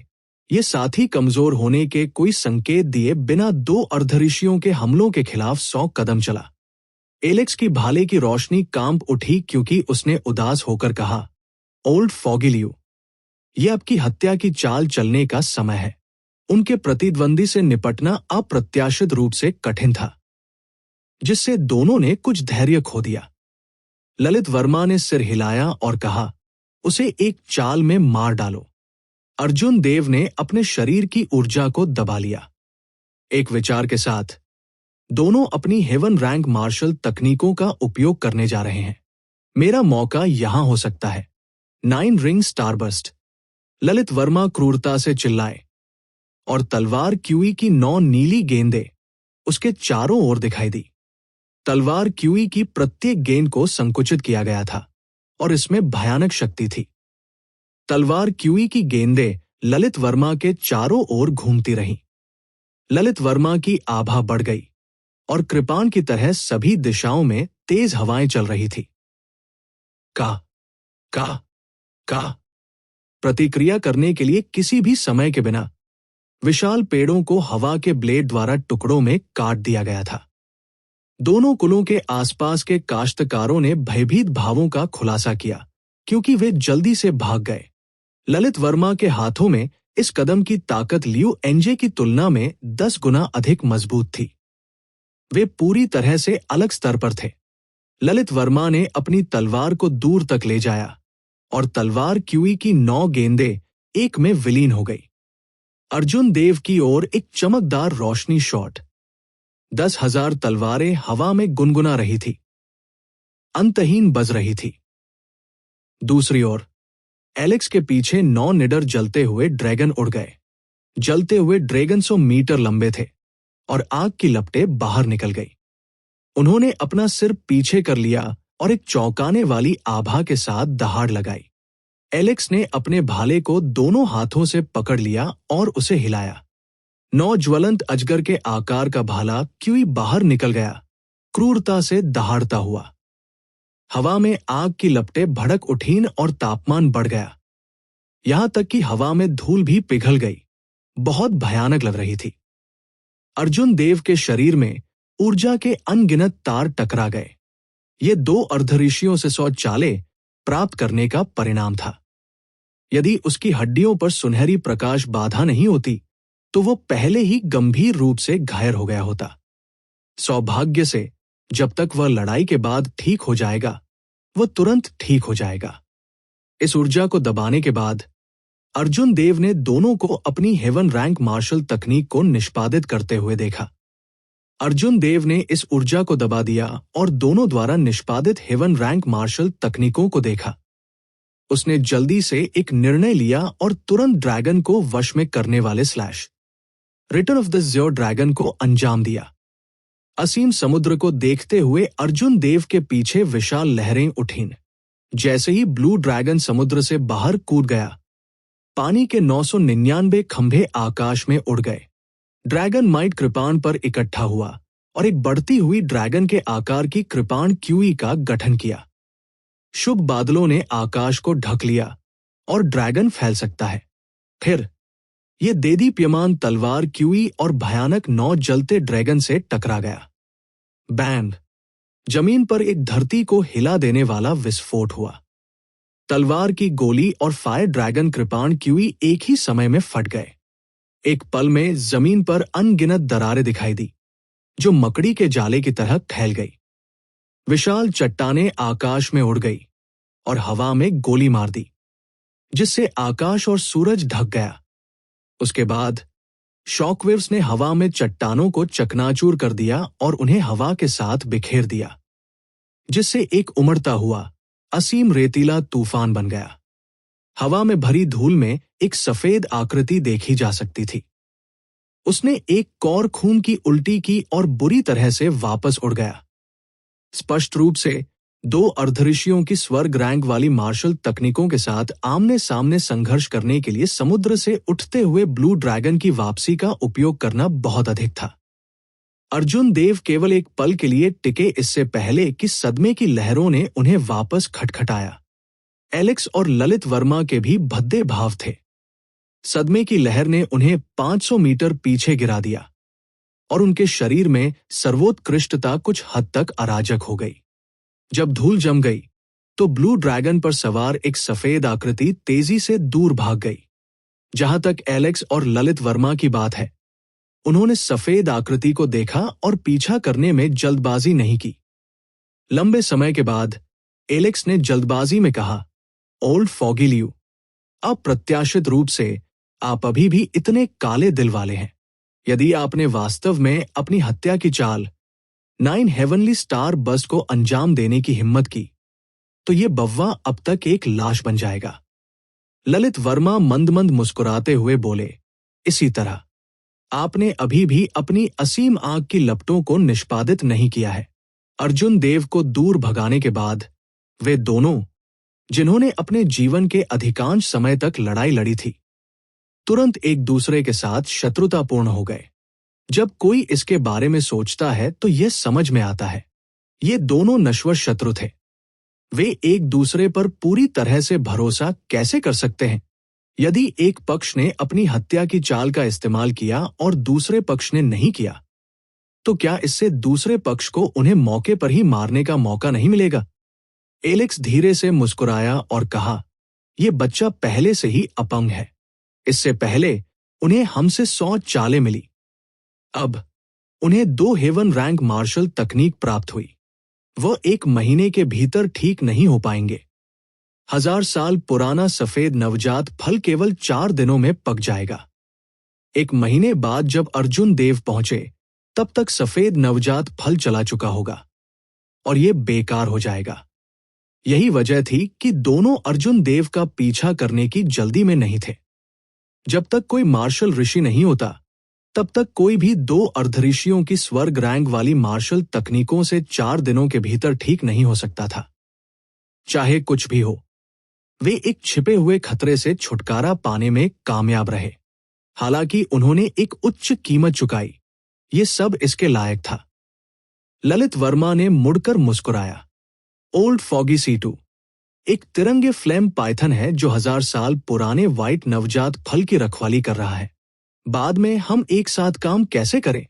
ये साथी कमजोर होने के कोई संकेत दिए बिना 2 अर्धऋषियों के हमलों के खिलाफ 100 कदम चला। एलेक्स की भाले की रोशनी कांप उठी क्योंकि उसने उदास होकर कहा, ओल्ड फॉगिलियो, यह आपकी हत्या की चाल चलने का समय है। उनके प्रतिद्वंदी से निपटना अप्रत्याशित रूप से कठिन था, जिससे दोनों ने कुछ धैर्य खो दिया। ललित वर्मा ने सिर हिलाया और कहा, उसे एक चाल में मार डालो। अर्जुन देव ने अपने शरीर की ऊर्जा को दबा लिया। एक विचार के साथ दोनों अपनी हेवन रैंक मार्शल तकनीकों का उपयोग करने जा रहे हैं। मेरा मौका यहां हो सकता है। 9 रिंग स्टारबस्ट। ललित वर्मा क्रूरता से चिल्लाए और तलवार क्यूई की 9 नीली गेंदें उसके चारों ओर दिखाई दी। तलवार क्यूई की प्रत्येक गेंद को संकुचित किया गया था और इसमें भयानक शक्ति थी। तलवार क्यूई की गेंदें ललित वर्मा के चारों ओर घूमती रहीं। ललित वर्मा की आभा बढ़ गई और कृपाण की तरह सभी दिशाओं में तेज हवाएं चल रही थी। का का का प्रतिक्रिया करने के लिए किसी भी समय के बिना विशाल पेड़ों को हवा के ब्लेड द्वारा टुकड़ों में काट दिया गया था। दोनों कुलों के आसपास के काश्तकारों ने भयभीत भावों का खुलासा किया क्योंकि वे जल्दी से भाग गए। ललित वर्मा के हाथों में इस कदम की ताकत लियू एनजे की तुलना में 10 गुना अधिक मजबूत थी। वे पूरी तरह से अलग स्तर पर थे। ललित वर्मा ने अपनी तलवार को दूर तक ले जाया और तलवार क्यूई की 9 गेंदें एक में विलीन हो गई। अर्जुन देव की ओर एक चमकदार रोशनी शॉट। 10,000 तलवारें हवा में गुनगुना रही थी, अंतहीन बज रही थी। दूसरी ओर एलेक्स के पीछे 9 निडर जलते हुए ड्रैगन उड़ गए। जलते हुए ड्रैगन 100 मीटर लंबे थे और आग की लपटें बाहर निकल गई। उन्होंने अपना सिर पीछे कर लिया और एक चौंकाने वाली आभा के साथ दहाड़ लगाई। एलेक्स ने अपने भाले को दोनों हाथों से पकड़ लिया और उसे हिलाया। 9 ज्वलंत अजगर के आकार का भाला क्यों बाहर निकल गया, क्रूरता से दहाड़ता हुआ। हवा में आग की लपटें भड़क उठीं और तापमान बढ़ गया, यहां तक कि हवा में धूल भी पिघल गई। बहुत भयानक लग रही थी। अर्जुन देव के शरीर में ऊर्जा के अनगिनत तार टकरा गए। ये 2 अर्धऋषियों से 100 चालें प्राप्त करने का परिणाम था। यदि उसकी हड्डियों पर सुनहरी प्रकाश बाधा नहीं होती तो वो पहले ही गंभीर रूप से घायल हो गया होता। सौभाग्य से जब तक वह लड़ाई के बाद ठीक हो जाएगा, वह तुरंत ठीक हो जाएगा। इस ऊर्जा को दबाने के बाद अर्जुन देव ने दोनों को अपनी हेवन रैंक मार्शल तकनीक को निष्पादित करते हुए देखा। अर्जुन देव ने इस ऊर्जा को दबा दिया और दोनों द्वारा निष्पादित हेवन रैंक मार्शल तकनीकों को देखा। उसने जल्दी से एक निर्णय लिया और तुरंत ड्रैगन को वश में करने वाले slash return of the azure dragon को अंजाम दिया। असीम समुद्र को देखते हुए अर्जुन देव के पीछे विशाल लहरें उठीं। जैसे ही ब्लू ड्रैगन समुद्र से बाहर कूद गया, पानी के 999 खंभे आकाश में उड़ गए। ड्रैगन माइट कृपाण पर इकट्ठा हुआ और एक बढ़ती हुई ड्रैगन के आकार की कृपाण क्यूई का गठन किया। शुभ बादलों ने आकाश को ढक लिया और ड्रैगन फैल सकता है। फिर ये देदीप्यमान तलवार क्यूई और भयानक 9 जलते ड्रैगन से टकरा गया। बैंग! जमीन पर एक धरती को हिला देने वाला विस्फोट हुआ। तलवार की गोली और फायर ड्रैगन कृपाण क्यूई एक ही समय में फट गए। एक पल में जमीन पर अनगिनत दरारें दिखाई दी, जो मकड़ी के जाले की तरह फैल गई। विशाल चट्टानें आकाश में उड़ गई और हवा में गोली मार दी, जिससे आकाश और सूरज ढक गया। उसके बाद शॉकवेव्स ने हवा में चट्टानों को चकनाचूर कर दिया और उन्हें हवा के साथ बिखेर दिया, जिससे एक उमड़ता हुआ असीम रेतीला तूफान बन गया। हवा में भरी धूल में एक सफेद आकृति देखी जा सकती थी। उसने एक कौर खून की उल्टी की और बुरी तरह से वापस उड़ गया। स्पष्ट रूप से 2 अर्धऋषियों की स्वर्ग रैंक वाली मार्शल तकनीकों के साथ आमने सामने संघर्ष करने के लिए समुद्र से उठते हुए ब्लू ड्रैगन की वापसी का उपयोग करना बहुत अधिक था। अर्जुन देव केवल एक पल के लिए टिके, इससे पहले कि सदमे की लहरों ने उन्हें वापस खटखटाया। एलेक्स और ललित वर्मा के भी भद्दे भाव थे। सदमे की लहर ने उन्हें 500 मीटर पीछे गिरा दिया और उनके शरीर में सर्वोत्कृष्टता कुछ हद तक अराजक हो गई। जब धूल जम गई तो ब्लू ड्रैगन पर सवार एक सफेद आकृति तेजी से दूर भाग गई। जहां तक एलेक्स और ललित वर्मा की बात है, उन्होंने सफेद आकृति को देखा और पीछा करने में जल्दबाजी नहीं की। लंबे समय के बाद एलेक्स ने जल्दबाजी में कहा, ओल्ड फॉगिलियू, अप्रत्याशित रूप से आप अभी भी इतने काले दिल वाले हैं। यदि आपने वास्तव में अपनी हत्या की चाल 9 हेवनली स्टार बस को अंजाम देने की हिम्मत की, तो ये बव्वा अब तक एक लाश बन जाएगा। ललित वर्मा मंद मंद मुस्कुराते हुए बोले, इसी तरह आपने अभी भी अपनी असीम आग की लपटों को निष्पादित नहीं किया है। अर्जुन देव को दूर भगाने के बाद वे दोनों, जिन्होंने अपने जीवन के अधिकांश समय तक लड़ाई लड़ी थी, तुरंत एक दूसरे के साथ शत्रुतापूर्ण हो गए। जब कोई इसके बारे में सोचता है तो यह समझ में आता है, ये दोनों नश्वर शत्रु थे। वे एक दूसरे पर पूरी तरह से भरोसा कैसे कर सकते हैं? यदि एक पक्ष ने अपनी हत्या की चाल का इस्तेमाल किया और दूसरे पक्ष ने नहीं किया, तो क्या इससे दूसरे पक्ष को उन्हें मौके पर ही मारने का मौका नहीं मिलेगा? एलेक्स धीरे से मुस्कुराया और कहा, यह बच्चा पहले से ही अपंग है। इससे पहले उन्हें हमसे 100 चालें मिली। अब उन्हें 2 हेवन रैंक मार्शल तकनीक प्राप्त हुई। वह 1 महीने के भीतर ठीक नहीं हो पाएंगे। 1000 साल पुराना सफेद नवजात फल केवल 4 दिनों में पक जाएगा। 1 महीने बाद जब अर्जुन देव पहुंचे तब तक सफेद नवजात फल चला चुका होगा और ये बेकार हो जाएगा। यही वजह थी कि दोनों अर्जुन देव का पीछा करने की जल्दी में नहीं थे। जब तक कोई मार्शल ऋषि नहीं होता, तब तक कोई भी 2 अर्धऋषियों की स्वर्ग रैंक वाली मार्शल तकनीकों से 4 दिनों के भीतर ठीक नहीं हो सकता था। चाहे कुछ भी हो, वे एक छिपे हुए खतरे से छुटकारा पाने में कामयाब रहे। हालांकि उन्होंने एक उच्च कीमत चुकाई, ये सब इसके लायक था। ललित वर्मा ने मुड़कर मुस्कुराया। ओल्ड फॉगी C2 एक तिरंगे फ्लेम पाइथन है जो 1000 साल पुराने व्हाइट नवजात फल की रखवाली कर रहा है। बाद में हम एक साथ काम कैसे करें?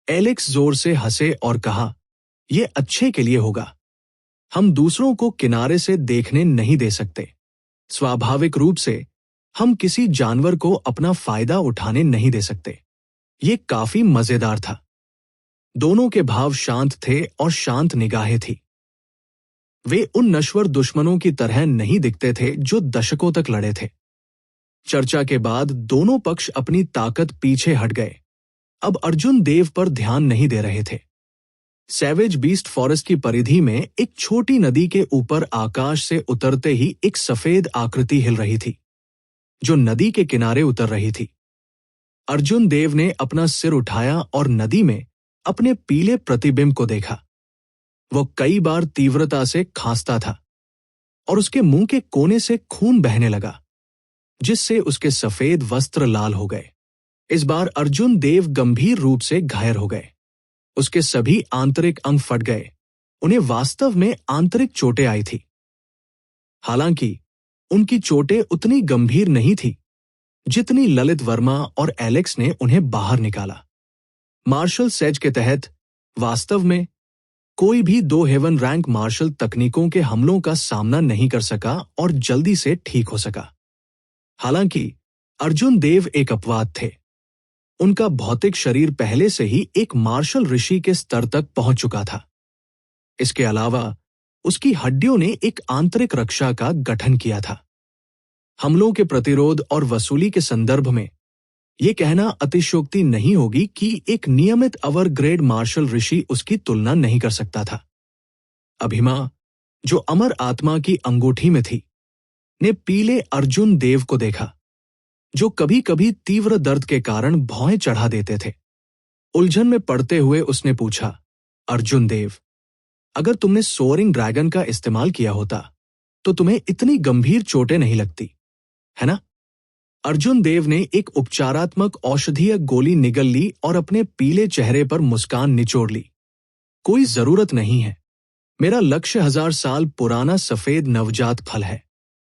एलेक्स जोर से हंसे और कहा, यह अच्छे के लिए होगा। हम दूसरों को किनारे से देखने नहीं दे सकते। स्वाभाविक रूप से हम किसी जानवर को अपना फायदा उठाने नहीं दे सकते। ये काफी मजेदार था। दोनों के भाव शांत थे और शांत निगाहें थी। वे उन नश्वर दुश्मनों की तरह नहीं दिखते थे जो दशकों तक लड़े थे। चर्चा के बाद दोनों पक्ष अपनी ताकत पीछे हट गए। अब अर्जुन देव पर ध्यान नहीं दे रहे थे। सैवेज बीस्ट फॉरेस्ट की परिधि में एक छोटी नदी के ऊपर आकाश से उतरते ही एक सफेद आकृति हिल रही थी, जो नदी के किनारे उतर रही थी। अर्जुन देव ने अपना सिर उठाया और नदी में अपने पीले प्रतिबिंब को देखा। वो कई बार तीव्रता से खांसता था और उसके मुंह के कोने से खून बहने लगा, जिससे उसके सफेद वस्त्र लाल हो गए। इस बार अर्जुन देव गंभीर रूप से घायल हो गए। उसके सभी आंतरिक अंग फट गए। उन्हें वास्तव में आंतरिक चोटें आई थी। हालांकि उनकी चोटें उतनी गंभीर नहीं थी जितनी ललित वर्मा और एलेक्स ने उन्हें बाहर निकाला। मार्शल सेज के तहत वास्तव में कोई भी 2 हेवन रैंक मार्शल तकनीकों के हमलों का सामना नहीं कर सका और जल्दी से ठीक हो सका। हालांकि अर्जुन देव एक अपवाद थे। उनका भौतिक शरीर पहले से ही एक मार्शल ऋषि के स्तर तक पहुंच चुका था। इसके अलावा उसकी हड्डियों ने एक आंतरिक रक्षा का गठन किया था। हमलों के प्रतिरोध और वसूली के संदर्भ में यह कहना अतिशयोक्ति नहीं होगी कि एक नियमित अवर ग्रेड मार्शल ऋषि उसकी तुलना नहीं कर सकता था। अभिमा, जो अमर आत्मा की अंगूठी में थी, ने पीले अर्जुन देव को देखा, जो कभी कभी तीव्र दर्द के कारण भौहें चढ़ा देते थे। उलझन में पड़ते हुए उसने पूछा, अर्जुन देव, अगर तुमने सोअरिंग ड्रैगन का इस्तेमाल किया होता तो तुम्हें इतनी गंभीर चोटें नहीं लगती, है ना? अर्जुन देव ने एक उपचारात्मक औषधीय गोली निगल ली और अपने पीले चेहरे पर मुस्कान निचोड़ ली। कोई जरूरत नहीं है। मेरा लक्ष्य 1000 साल पुराना सफेद नवजात फल है,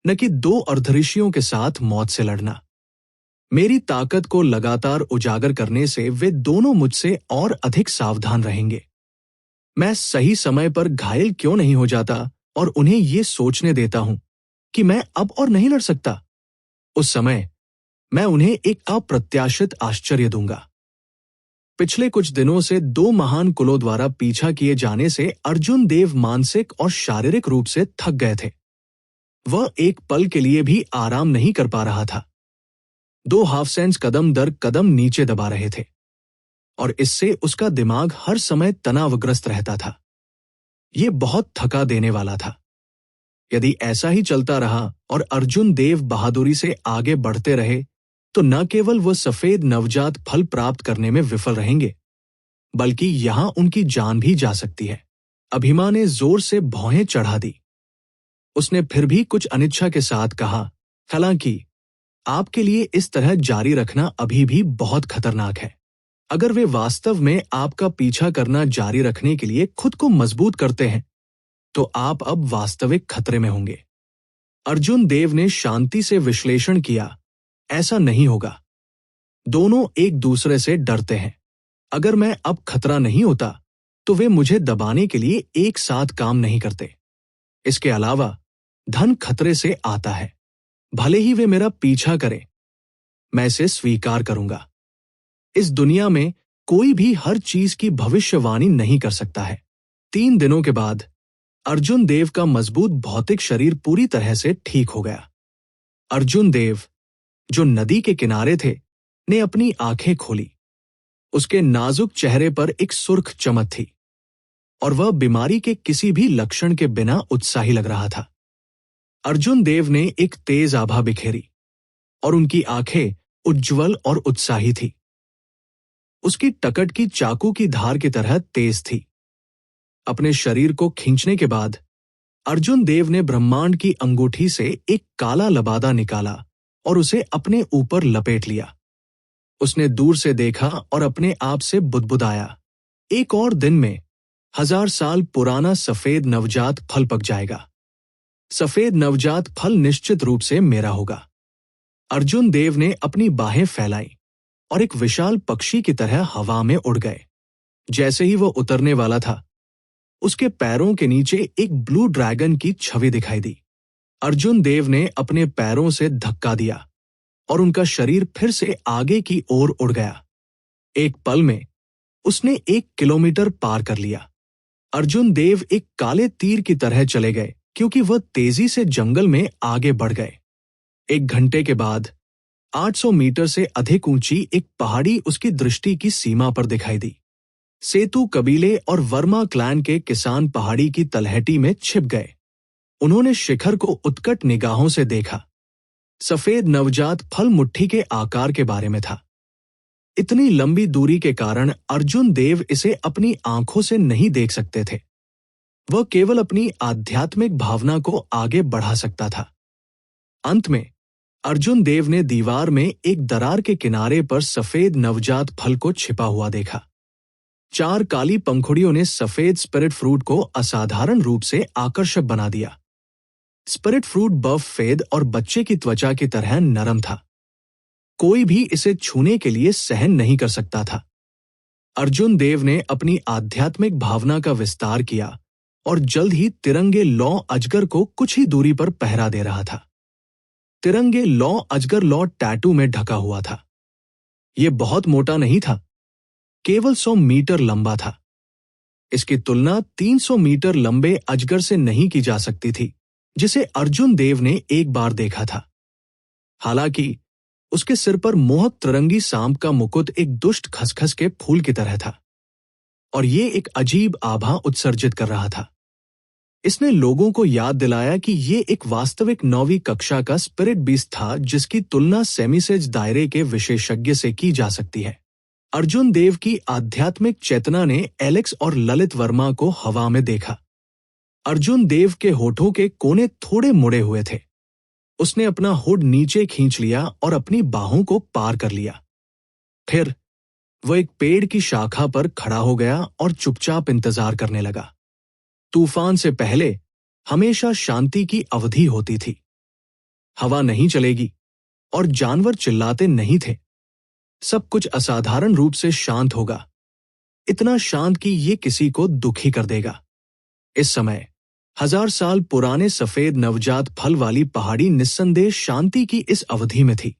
न कि 2 अर्धऋषियों के साथ मौत से लड़ना। मेरी ताकत को लगातार उजागर करने से वे दोनों मुझसे और अधिक सावधान रहेंगे। मैं सही समय पर घायल क्यों नहीं हो जाता और उन्हें ये सोचने देता हूं कि मैं अब और नहीं लड़ सकता। उस समय मैं उन्हें एक अप्रत्याशित आश्चर्य दूंगा। पिछले कुछ दिनों से 2 महान कुलों द्वारा पीछा किए जाने से अर्जुन देव मानसिक और शारीरिक रूप से थक गए थे। वह एक पल के लिए भी आराम नहीं कर पा रहा था। 2 हाफ सेंस कदम दर कदम नीचे दबा रहे थे और इससे उसका दिमाग हर समय तनावग्रस्त रहता था। यह बहुत थका देने वाला था। यदि ऐसा ही चलता रहा और अर्जुन देव बहादुरी से आगे बढ़ते रहे तो न केवल वो सफेद नवजात फल प्राप्त करने में विफल रहेंगे, बल्कि यहां उनकी जान भी जा सकती है। अभिमा ने जोर से भौहें चढ़ा दी। उसने फिर भी कुछ अनिच्छा के साथ कहा, हालांकि आपके लिए इस तरह जारी रखना अभी भी बहुत खतरनाक है। अगर वे वास्तव में आपका पीछा करना जारी रखने के लिए खुद को मजबूत करते हैं तो आप अब वास्तविक खतरे में होंगे। अर्जुन देव ने शांति से विश्लेषण किया, ऐसा नहीं होगा। दोनों एक दूसरे से डरते हैं। अगर मैं अब खतरा नहीं होता तो वे मुझे दबाने के लिए एक साथ काम नहीं करते। इसके अलावा धन खतरे से आता है। भले ही वे मेरा पीछा करें, मैं इसे स्वीकार करूंगा। इस दुनिया में कोई भी हर चीज की भविष्यवाणी नहीं कर सकता है। 3 दिनों के बाद अर्जुन देव का मजबूत भौतिक शरीर पूरी तरह से ठीक हो गया। अर्जुन देव, जो नदी के किनारे थे, ने अपनी आंखें खोली। उसके नाजुक चेहरे पर एक सुर्ख चमक थी और वह बीमारी के किसी भी लक्षण के बिना उत्साही लग रहा था। अर्जुन देव ने एक तेज आभा बिखेरी और उनकी आंखें उज्ज्वल और उत्साही थी। उसकी टकट की चाकू की धार की तरह तेज थी। अपने शरीर को खींचने के बाद अर्जुन देव ने ब्रह्मांड की अंगूठी से एक काला लबादा निकाला और उसे अपने ऊपर लपेट लिया। उसने दूर से देखा और अपने आप से बुदबुदाया, एक और दिन में 1000 साल पुराना सफेद नवजात फल पक जाएगा। सफेद नवजात फल निश्चित रूप से मेरा होगा। अर्जुन देव ने अपनी बाहें फैलाई और एक विशाल पक्षी की तरह हवा में उड़ गए। जैसे ही वह उतरने वाला था, उसके पैरों के नीचे एक ब्लू ड्रैगन की छवि दिखाई दी। अर्जुन देव ने अपने पैरों से धक्का दिया और उनका शरीर फिर से आगे की ओर उड़ गया। एक पल में उसने 1 किलोमीटर पार कर लिया। अर्जुन देव एक काले तीर की तरह चले गए क्योंकि वह तेजी से जंगल में आगे बढ़ गए। 1 घंटे के बाद 800 मीटर से अधिक ऊंची एक पहाड़ी उसकी दृष्टि की सीमा पर दिखाई दी। सेतु कबीले और वर्मा क्लैन के किसान पहाड़ी की तलहटी में छिप गए। उन्होंने शिखर को उत्कट निगाहों से देखा। सफेद नवजात फल मुट्ठी के आकार के बारे में था। इतनी लंबी दूरी के कारण अर्जुन देव इसे अपनी आंखों से नहीं देख सकते थे। वह केवल अपनी आध्यात्मिक भावना को आगे बढ़ा सकता था। अंत में अर्जुन देव ने दीवार में एक दरार के किनारे पर सफेद नवजात फल को छिपा हुआ देखा। 4 काली पंखुड़ियों ने सफेद स्पिरिट फ्रूट को असाधारण रूप से आकर्षक बना दिया। स्पिरिट फ्रूट बफ फेद और बच्चे की त्वचा की तरह नरम था। कोई भी इसे छूने के लिए सहन नहीं कर सकता था। अर्जुन देव ने अपनी आध्यात्मिक भावना का विस्तार किया और जल्द ही तिरंगे लौ अजगर को कुछ ही दूरी पर पहरा दे रहा था। तिरंगे लौ अजगर लौ टैटू में ढका हुआ था। यह बहुत मोटा नहीं था, केवल 100 मीटर लंबा था। इसकी तुलना 300 मीटर लंबे अजगर से नहीं की जा सकती थी, जिसे अर्जुन देव ने एक बार देखा था। हालांकि उसके सिर पर मोहक तिरंगी सांप का मुकुट एक दुष्ट खसखस के फूल की तरह था और ये एक अजीब आभा उत्सर्जित कर रहा था। इसने लोगों को याद दिलाया कि ये एक वास्तविक 9वीं कक्षा का स्पिरिट बीस्ट था जिसकी तुलना सेमीसेज दायरे के विशेषज्ञ से की जा सकती है। अर्जुन देव की आध्यात्मिक चेतना ने एलेक्स और ललित वर्मा को हवा में देखा। अर्जुन देव के होठों के कोने थोड़े मुड़े हुए थे। उसने अपना हुड नीचे खींच लिया और अपनी बाहों को पार कर लिया। फिर वह एक पेड़ की शाखा पर खड़ा हो गया और चुपचाप इंतजार करने लगा। तूफान से पहले हमेशा शांति की अवधि होती थी। हवा नहीं चलेगी और जानवर चिल्लाते नहीं थे। सब कुछ असाधारण रूप से शांत होगा, इतना शांत कि ये किसी को दुखी कर देगा। इस समय 1000 साल पुराने सफेद नवजात फल वाली पहाड़ी निस्संदेह शांति की इस अवधि में थी।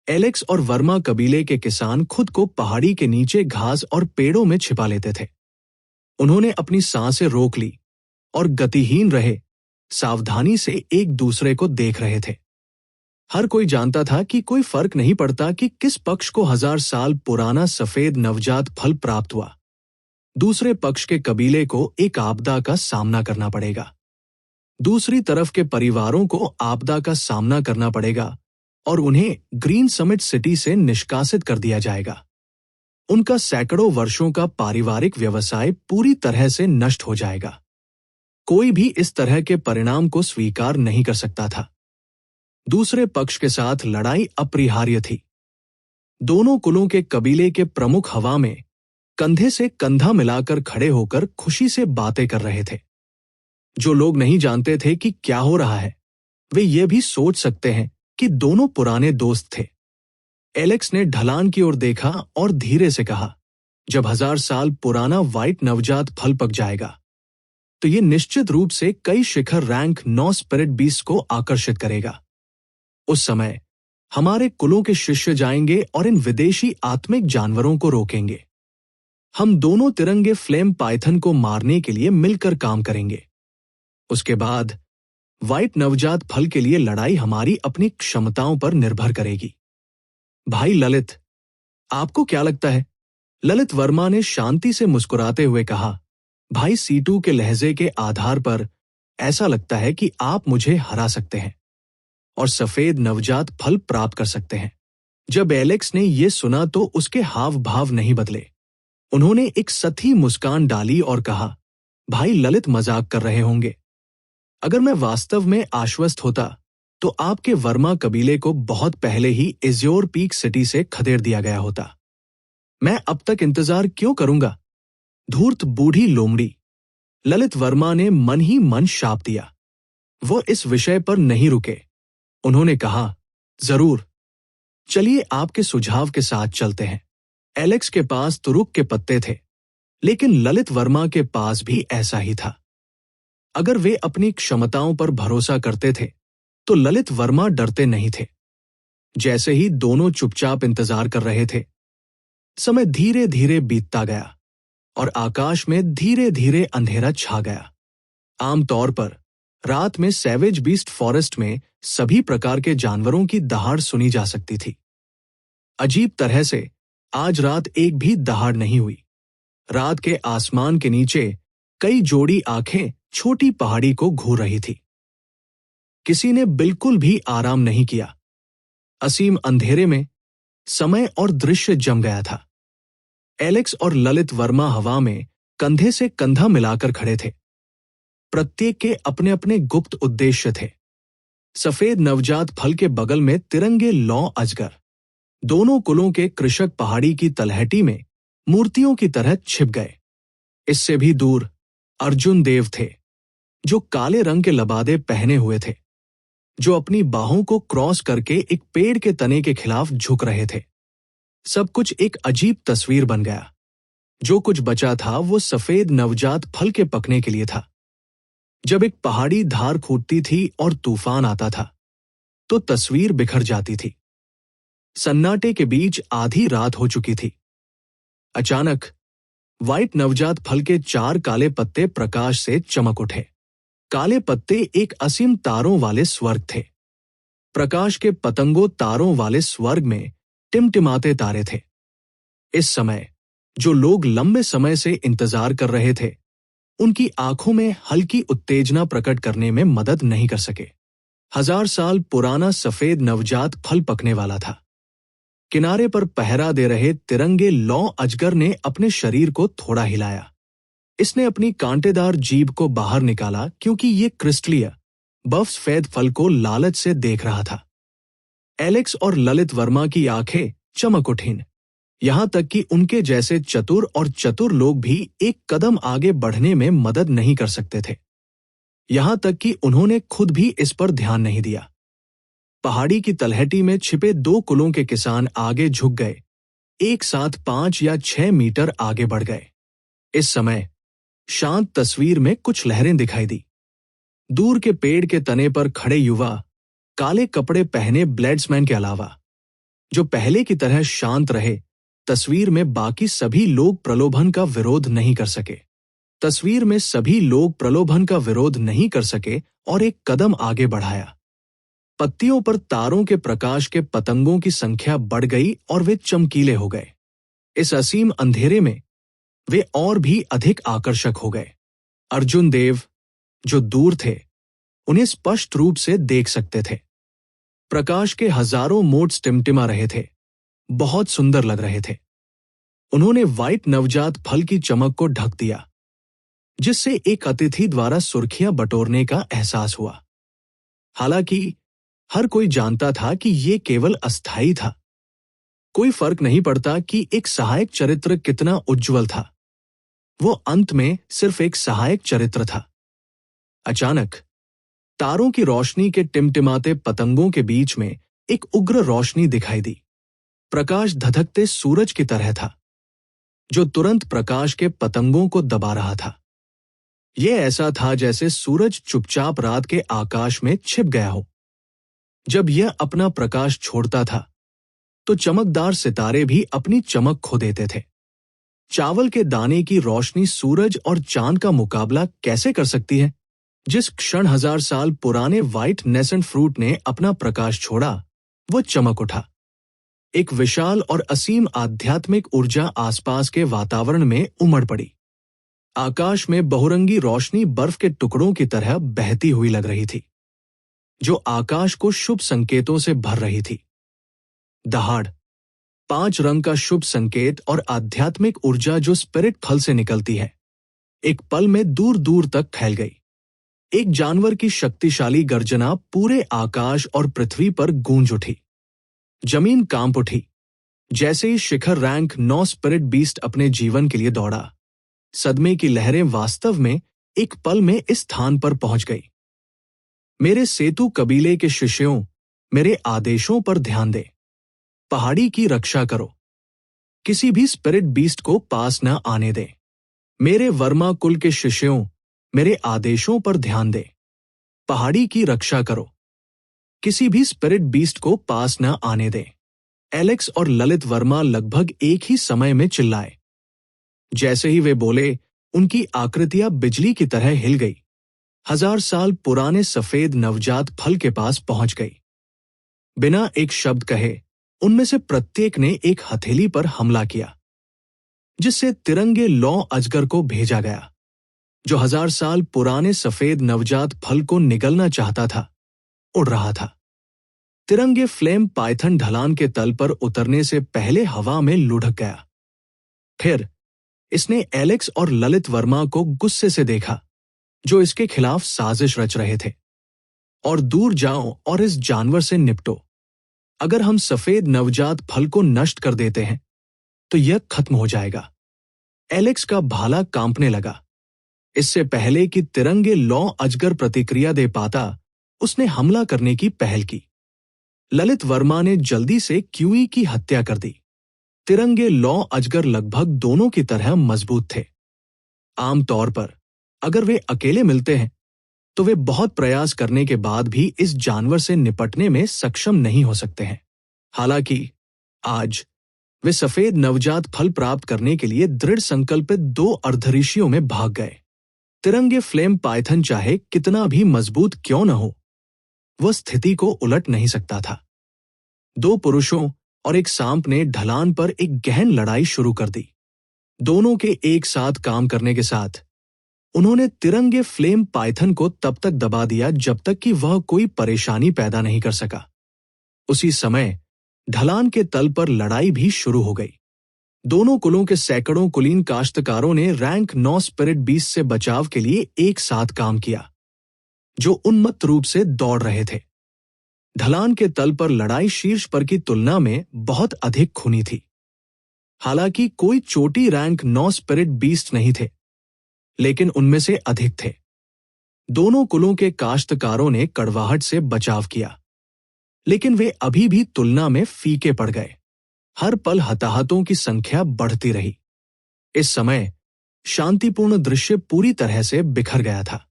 एलेक्स और वर्मा कबीले के किसान खुद को पहाड़ी के नीचे घास और पेड़ों में छिपा लेते थे। उन्होंने अपनी सांसें रोक ली और गतिहीन रहे, सावधानी से एक दूसरे को देख रहे थे। हर कोई जानता था कि कोई फर्क नहीं पड़ता कि किस पक्ष को 1000 साल पुराना सफेद नवजात फल प्राप्त हुआ, दूसरे पक्ष के कबीले को एक आपदा का सामना करना पड़ेगा। दूसरी तरफ के परिवारों को आपदा का सामना करना पड़ेगा और उन्हें ग्रीन समिट सिटी से निष्कासित कर दिया जाएगा। उनका सैकड़ों वर्षों का पारिवारिक व्यवसाय पूरी तरह से नष्ट हो जाएगा। कोई भी इस तरह के परिणाम को स्वीकार नहीं कर सकता था। दूसरे पक्ष के साथ लड़ाई अपरिहार्य थी। दोनों कुलों के कबीले के प्रमुख हवा में कंधे से कंधा मिलाकर खड़े होकर खुशी से बातें कर रहे थे। जो लोग नहीं जानते थे कि क्या हो रहा है, वे ये भी सोच सकते हैं कि दोनों पुराने दोस्त थे। एलेक्स ने ढलान की ओर देखा और धीरे से कहा, जब 1000 साल पुराना व्हाइट नवजात फल पक जाएगा तो ये निश्चित रूप से कई शिखर रैंक 9 स्पिरिट बीस्ट को आकर्षित करेगा। उस समय हमारे कुलों के शिष्य जाएंगे और इन विदेशी आत्मिक जानवरों को रोकेंगे। हम दोनों तिरंगे फ्लेम पाइथन को मारने के लिए मिलकर काम करेंगे। उसके बाद व्हाइट नवजात फल के लिए लड़ाई हमारी अपनी क्षमताओं पर निर्भर करेगी। भाई ललित, आपको क्या लगता है, ललित वर्मा ने शांति से मुस्कुराते हुए कहा, भाई सीटू के लहजे के आधार पर ऐसा लगता है कि आप मुझे हरा सकते हैं और सफेद नवजात फल प्राप्त कर सकते हैं। जब एलेक्स ने यह सुना तो उसके हाव भाव नहीं बदले। उन्होंने एक सती मुस्कान डाली और कहा, भाई ललित मजाक कर रहे होंगे। अगर मैं वास्तव में आश्वस्त होता तो आपके वर्मा कबीले को बहुत पहले ही इज्योर पीक सिटी से खदेड़ दिया गया होता। मैं अब तक इंतजार क्यों करूंगा? धूर्त बूढ़ी लोमड़ी, ललित वर्मा ने मन ही मन शाप दिया। वो इस विषय पर नहीं रुके। उन्होंने कहा, जरूर, चलिए आपके सुझाव के साथ चलते हैं। एलेक्स के पास तुरुक के पत्ते थे, लेकिन ललित वर्मा के पास भी ऐसा ही था। अगर वे अपनी क्षमताओं पर भरोसा करते थे तो ललित वर्मा डरते नहीं थे। जैसे ही दोनों चुपचाप इंतजार कर रहे थे, समय धीरे धीरे बीतता गया और आकाश में धीरे धीरे अंधेरा छा गया। आमतौर पर रात में सैवेज बीस्ट फॉरेस्ट में सभी प्रकार के जानवरों की दहाड़ सुनी जा सकती थी। अजीब तरह से आज रात एक भी दहाड़ नहीं हुई। रात के आसमान के नीचे कई जोड़ी आंखें छोटी पहाड़ी को घूर रही थी। किसी ने बिल्कुल भी आराम नहीं किया। असीम अंधेरे में समय और दृश्य जम गया था। एलेक्स और ललित वर्मा हवा में कंधे से कंधा मिलाकर खड़े थे। प्रत्येक के अपने अपने गुप्त उद्देश्य थे। सफेद नवजात फल के बगल में तिरंगे लौ अजगर, दोनों कुलों के कृषक पहाड़ी की तलहटी में मूर्तियों की तरह छिप गए। इससे भी दूर अर्जुन देव थे, जो काले रंग के लबादे पहने हुए थे, जो अपनी बाहों को क्रॉस करके एक पेड़ के तने के खिलाफ झुक रहे थे। सब कुछ एक अजीब तस्वीर बन गया। जो कुछ बचा था वो सफेद नवजात फल के पकने के लिए था। जब एक पहाड़ी धार फूटती थी और तूफान आता था तो तस्वीर बिखर जाती थी। सन्नाटे के बीच आधी रात हो चुकी थी। अचानक व्हाइट नवजात फल के 4 काले पत्ते प्रकाश से चमक उठे। काले पत्ते एक असीम तारों वाले स्वर्ग थे। प्रकाश के पतंगों तारों वाले स्वर्ग में टिमटिमाते तारे थे। इस समय जो लोग लंबे समय से इंतजार कर रहे थे, उनकी आंखों में हल्की उत्तेजना प्रकट करने में मदद नहीं कर सके। 1000 साल पुराना सफेद नवजात फल पकने वाला था। किनारे पर पहरा दे रहे तिरंगे लौ अजगर ने अपने शरीर को थोड़ा हिलाया। इसने अपनी कांटेदार जीभ को बाहर निकाला क्योंकि ये क्रिस्टलीय बफ सफेद फल को लालच से देख रहा था। एलेक्स और ललित वर्मा की आंखें चमक उठीं, यहां तक कि उनके जैसे चतुर लोग भी एक कदम आगे बढ़ने में मदद नहीं कर सकते थे। यहां तक कि उन्होंने खुद भी इस पर ध्यान नहीं दिया। पहाड़ी की तलहटी में छिपे 2 कुलों के किसान आगे झुक गए, एक साथ 5 या 6 मीटर आगे बढ़ गए। इस समय शांत तस्वीर में कुछ लहरें दिखाई दी। दूर के पेड़ के तने पर खड़े युवा, काले कपड़े पहने ब्लेड्समैन के अलावा, जो पहले की तरह शांत रहे, तस्वीर में बाकी सभी लोग प्रलोभन का विरोध नहीं कर सके। तस्वीर में सभी लोग प्रलोभन का विरोध नहीं कर सके और एक कदम आगे बढ़ाया। पत्तियों पर तारों के प्रकाश के पतंगों की संख्या बढ़ गई और वे चमकीले हो गए। इस असीम अंधेरे में वे और भी अधिक आकर्षक हो गए। अर्जुन देव, जो दूर थे, उन्हें स्पष्ट रूप से देख सकते थे। प्रकाश के हजारों मोड्स टिमटिमा रहे थे, बहुत सुंदर लग रहे थे। उन्होंने व्हाइट नवजात फल की चमक को ढक दिया, जिससे एक अतिथि द्वारा सुर्खियां बटोरने का एहसास हुआ। हालांकि हर कोई जानता था कि यह केवल अस्थायी था। कोई फर्क नहीं पड़ता कि एक सहायक चरित्र कितना उज्जवल था, वो अंत में सिर्फ एक सहायक चरित्र था। अचानक तारों की रोशनी के टिमटिमाते पतंगों के बीच में एक उग्र रोशनी दिखाई दी। प्रकाश धधकते सूरज की तरह था, जो तुरंत प्रकाश के पतंगों को दबा रहा था। यह ऐसा था जैसे सूरज चुपचाप रात के आकाश में छिप गया हो। जब यह अपना प्रकाश छोड़ता था तो चमकदार सितारे भी अपनी चमक खो देते थे। चावल के दाने की रोशनी सूरज और चांद का मुकाबला कैसे कर सकती है? जिस क्षण 1000 साल पुराने व्हाइट नेसेंट फ्रूट ने अपना प्रकाश छोड़ा, वो चमक उठा। एक विशाल और असीम आध्यात्मिक ऊर्जा आसपास के वातावरण में उमड़ पड़ी। आकाश में बहुरंगी रोशनी बर्फ के टुकड़ों की तरह बहती हुई लग रही थी, जो आकाश को शुभ संकेतों से भर रही थी। दहाड़, 5 रंग का शुभ संकेत और आध्यात्मिक ऊर्जा जो स्पिरिट फल से निकलती है, एक पल में दूर दूर तक फैल गई। एक जानवर की शक्तिशाली गर्जना पूरे आकाश और पृथ्वी पर गूंज उठी। जमीन कांप उठी जैसे ही शिखर रैंक 9 स्पिरिट बीस्ट अपने जीवन के लिए दौड़ा। सदमे की लहरें वास्तव में एक पल में इस स्थान पर पहुंच गई। मेरे सेतु कबीले के शिष्यों, मेरे आदेशों पर ध्यान दे। पहाड़ी की रक्षा करो, किसी भी स्पिरिट बीस्ट को पास न आने दे। मेरे वर्मा कुल के शिष्यों, मेरे आदेशों पर ध्यान दे। पहाड़ी की रक्षा करो, किसी भी स्पिरिट बीस्ट को पास न आने दे। एलेक्स और ललित वर्मा लगभग एक ही समय में चिल्लाए। जैसे ही वे बोले, उनकी आकृतियां बिजली की तरह हिल गई। 1000 साल पुराने सफेद नवजात फल के पास पहुंच गई। बिना एक शब्द कहे उनमें से प्रत्येक ने एक हथेली पर हमला किया, जिससे तिरंगे लौ अजगर को भेजा गया, जो 1000 साल पुराने सफेद नवजात फल को निगलना चाहता था, उड़ रहा था। तिरंगे फ्लेम पाइथन ढलान के तल पर उतरने से पहले हवा में लुढ़क गया। फिर इसने एलेक्स और ललित वर्मा को गुस्से से देखा, जो इसके खिलाफ साजिश रच रहे थे। और दूर जाओ और इस जानवर से निपटो। अगर हम सफेद नवजात फल को नष्ट कर देते हैं तो यह खत्म हो जाएगा। एलेक्स का भाला कांपने लगा। इससे पहले कि तिरंगे लौ अजगर प्रतिक्रिया दे पाता, उसने हमला करने की पहल की। ललित वर्मा ने जल्दी से क्यूई की हत्या कर दी। तिरंगे लौ अजगर लगभग दोनों की तरह मजबूत थे। आमतौर पर अगर वे अकेले मिलते हैं तो वे बहुत प्रयास करने के बाद भी इस जानवर से निपटने में सक्षम नहीं हो सकते हैं। हालांकि आज वे सफेद नवजात फल प्राप्त करने के लिए दृढ़ संकल्पित 2 अर्धऋषियों में भाग गए। तिरंगे फ्लेम पाइथन चाहे कितना भी मजबूत क्यों न हो, वह स्थिति को उलट नहीं सकता था। 2 पुरुषों और एक सांप ने ढलान पर एक गहन लड़ाई शुरू कर दी। दोनों के एक साथ काम करने के साथ उन्होंने तिरंगे फ्लेम पाइथन को तब तक दबा दिया जब तक कि वह कोई परेशानी पैदा नहीं कर सका। उसी समय ढलान के तल पर लड़ाई भी शुरू हो गई। दोनों कुलों के सैकड़ों कुलीन काश्तकारों ने रैंक 9 स्पिरिट बीस्ट से बचाव के लिए एक साथ काम किया, जो उन्मत्त रूप से दौड़ रहे थे। ढलान के तल पर लड़ाई शीर्ष पर की तुलना में बहुत अधिक खूनी थी। हालांकि कोई चोटी रैंक 9 स्पिरिट बीस्ट नहीं थे, लेकिन उनमें से अधिक थे। दोनों कुलों के काश्तकारों ने कड़वाहट से बचाव किया, लेकिन वे अभी भी तुलना में फीके पड़ गए। हर पल हताहतों की संख्या बढ़ती रही। इस समय शांतिपूर्ण दृश्य पूरी तरह से बिखर गया था।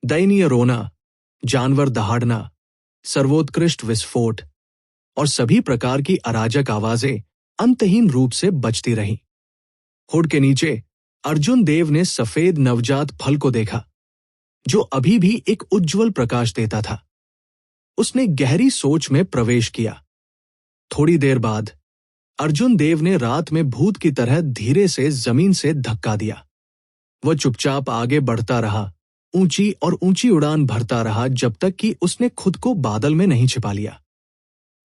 दयनीय रोना, जानवर दहाड़ना, सर्वोत्कृष्ट विस्फोट और सभी प्रकार की अराजक आवाजें अंतहीन रूप से बजती रहीं। हुड के नीचे अर्जुन देव ने सफेद नवजात फल को देखा, जो अभी भी एक उज्जवल प्रकाश देता था। उसने गहरी सोच में प्रवेश किया। थोड़ी देर बाद अर्जुन देव ने रात में भूत की तरह धीरे से जमीन से धक्का दिया। वह चुपचाप आगे बढ़ता रहा, ऊंची और ऊंची उड़ान भरता रहा जब तक कि उसने खुद को बादल में नहीं छिपा लिया।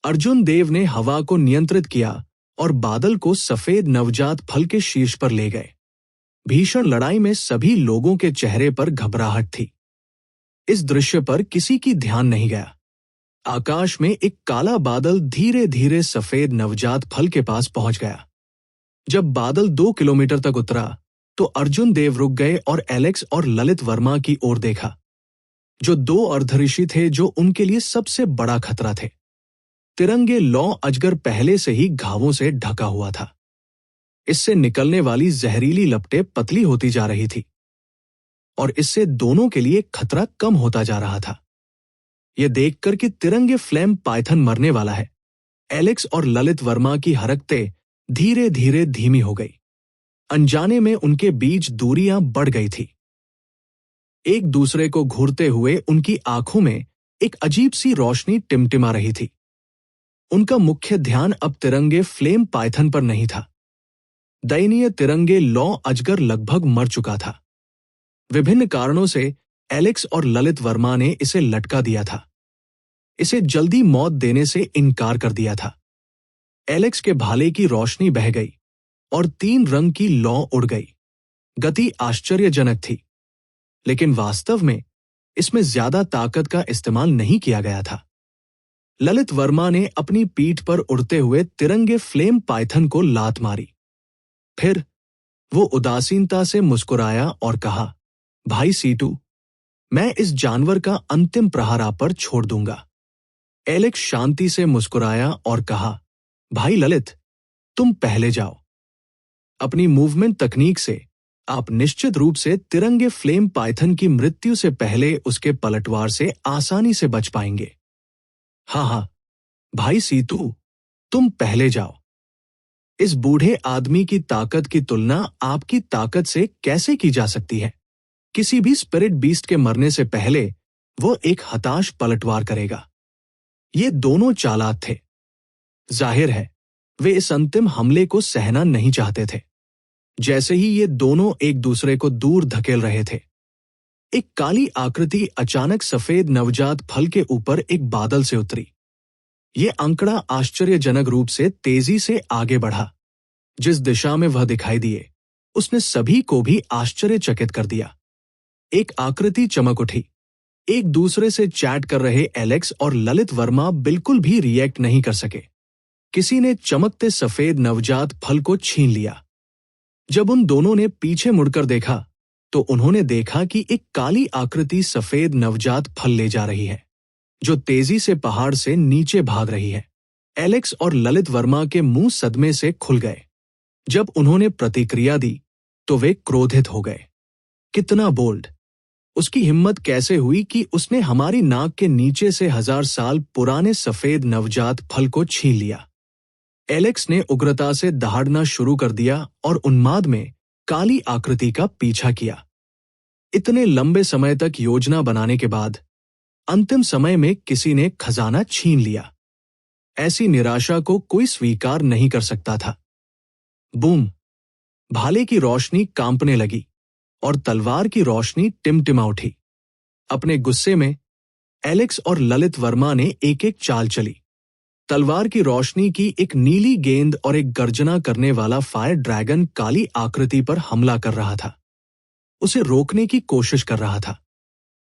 अर्जुन देव ने हवा को नियंत्रित किया और बादल को सफेद नवजात फल के शीर्ष पर ले गए। भीषण लड़ाई में सभी लोगों के चेहरे पर घबराहट थी। इस दृश्य पर किसी की ध्यान नहीं गया। आकाश में एक काला बादल धीरे धीरे सफेद नवजात फल के पास पहुंच गया। जब बादल 2 किलोमीटर तक उतरा तो अर्जुन देव रुक गए और एलेक्स और ललित वर्मा की ओर देखा, जो 2 अर्धऋषि थे जो उनके लिए सबसे बड़ा खतरा थे। तिरंगे लौ अजगर पहले से ही घावों से ढका हुआ था। इससे निकलने वाली जहरीली लपटें पतली होती जा रही थी और इससे दोनों के लिए खतरा कम होता जा रहा था। यह देखकर कि तिरंगे फ्लेम पाइथन मरने वाला है, एलेक्स और ललित वर्मा की हरकतें धीरे धीरे धीमी हो गई। अनजाने में उनके बीच दूरियां बढ़ गई थी। एक दूसरे को घूरते हुए उनकी आंखों में एक अजीब सी रोशनी टिमटिमा रही थी। उनका मुख्य ध्यान अब तिरंगे फ्लेम पाइथन पर नहीं था। दयनीय तिरंगे लौ अजगर लगभग मर चुका था। विभिन्न कारणों से एलेक्स और ललित वर्मा ने इसे लटका दिया था। इसे जल्दी मौत देने से इनकार कर दिया था। एलेक्स के भाले की रोशनी बह गई और 3 रंग की लौ उड़ गई। गति आश्चर्यजनक थी, लेकिन वास्तव में इसमें ज्यादा ताकत का इस्तेमाल नहीं किया गया था। ललित वर्मा ने अपनी पीठ पर उड़ते हुए तिरंगे फ्लेम पाइथन को लात मारी। फिर वो उदासीनता से मुस्कुराया और कहा, भाई सीटू, मैं इस जानवर का अंतिम प्रहार आप पर छोड़ दूंगा। एलेक्स शांति से मुस्कुराया और कहा, भाई ललित, तुम पहले जाओ। अपनी मूवमेंट तकनीक से आप निश्चित रूप से तिरंगे फ्लेम पाइथन की मृत्यु से पहले उसके पलटवार से आसानी से बच पाएंगे। हाँ, भाई सीतू, तुम पहले जाओ। इस बूढ़े आदमी की ताकत की तुलना आपकी ताकत से कैसे की जा सकती है? किसी भी स्पिरिट बीस्ट के मरने से पहले वो एक हताश पलटवार करेगा। ये दोनों चालाक थे। जाहिर है, वे इस अंतिम हमले को सहना नहीं चाहते थे। जैसे ही ये दोनों एक दूसरे को दूर धकेल रहे थे, एक काली आकृति अचानक सफेद नवजात फल के ऊपर एक बादल से उतरी। ये अंकड़ा आश्चर्यजनक रूप से तेजी से आगे बढ़ा। जिस दिशा में वह दिखाई दिए, उसने सभी को भी आश्चर्यचकित कर दिया। एक आकृति चमक उठी। एक दूसरे से चैट कर रहे एलेक्स और ललित वर्मा बिल्कुल भी रिएक्ट नहीं कर सके। किसी ने चमकते सफेद नवजात फल को छीन लिया। जब उन दोनों ने पीछे मुड़कर देखा, तो उन्होंने देखा कि एक काली आकृति सफेद नवजात फल ले जा रही है, जो तेजी से पहाड़ से नीचे भाग रही है। एलेक्स और ललित वर्मा के मुंह सदमे से खुल गए। जब उन्होंने प्रतिक्रिया दी, तो वे क्रोधित हो गए। कितना बोल्ड! उसकी हिम्मत कैसे हुई कि उसने हमारी नाक के नीचे से 1000 साल पुराने सफेद नवजात फल को छीन लिया। एलेक्स ने उग्रता से दहाड़ना शुरू कर दिया और उन्माद में काली आकृति का पीछा किया। इतने लंबे समय तक योजना बनाने के बाद अंतिम समय में किसी ने खजाना छीन लिया। ऐसी निराशा को कोई स्वीकार नहीं कर सकता था। बूम! भाले की रोशनी कांपने लगी और तलवार की रोशनी टिमटिमा उठी। अपने गुस्से में एलेक्स और ललित वर्मा ने एक-एक चाल चली। तलवार की रोशनी की एक नीली गेंद और एक गर्जना करने वाला फायर ड्रैगन काली आकृति पर हमला कर रहा था। उसे रोकने की कोशिश कर रहा था।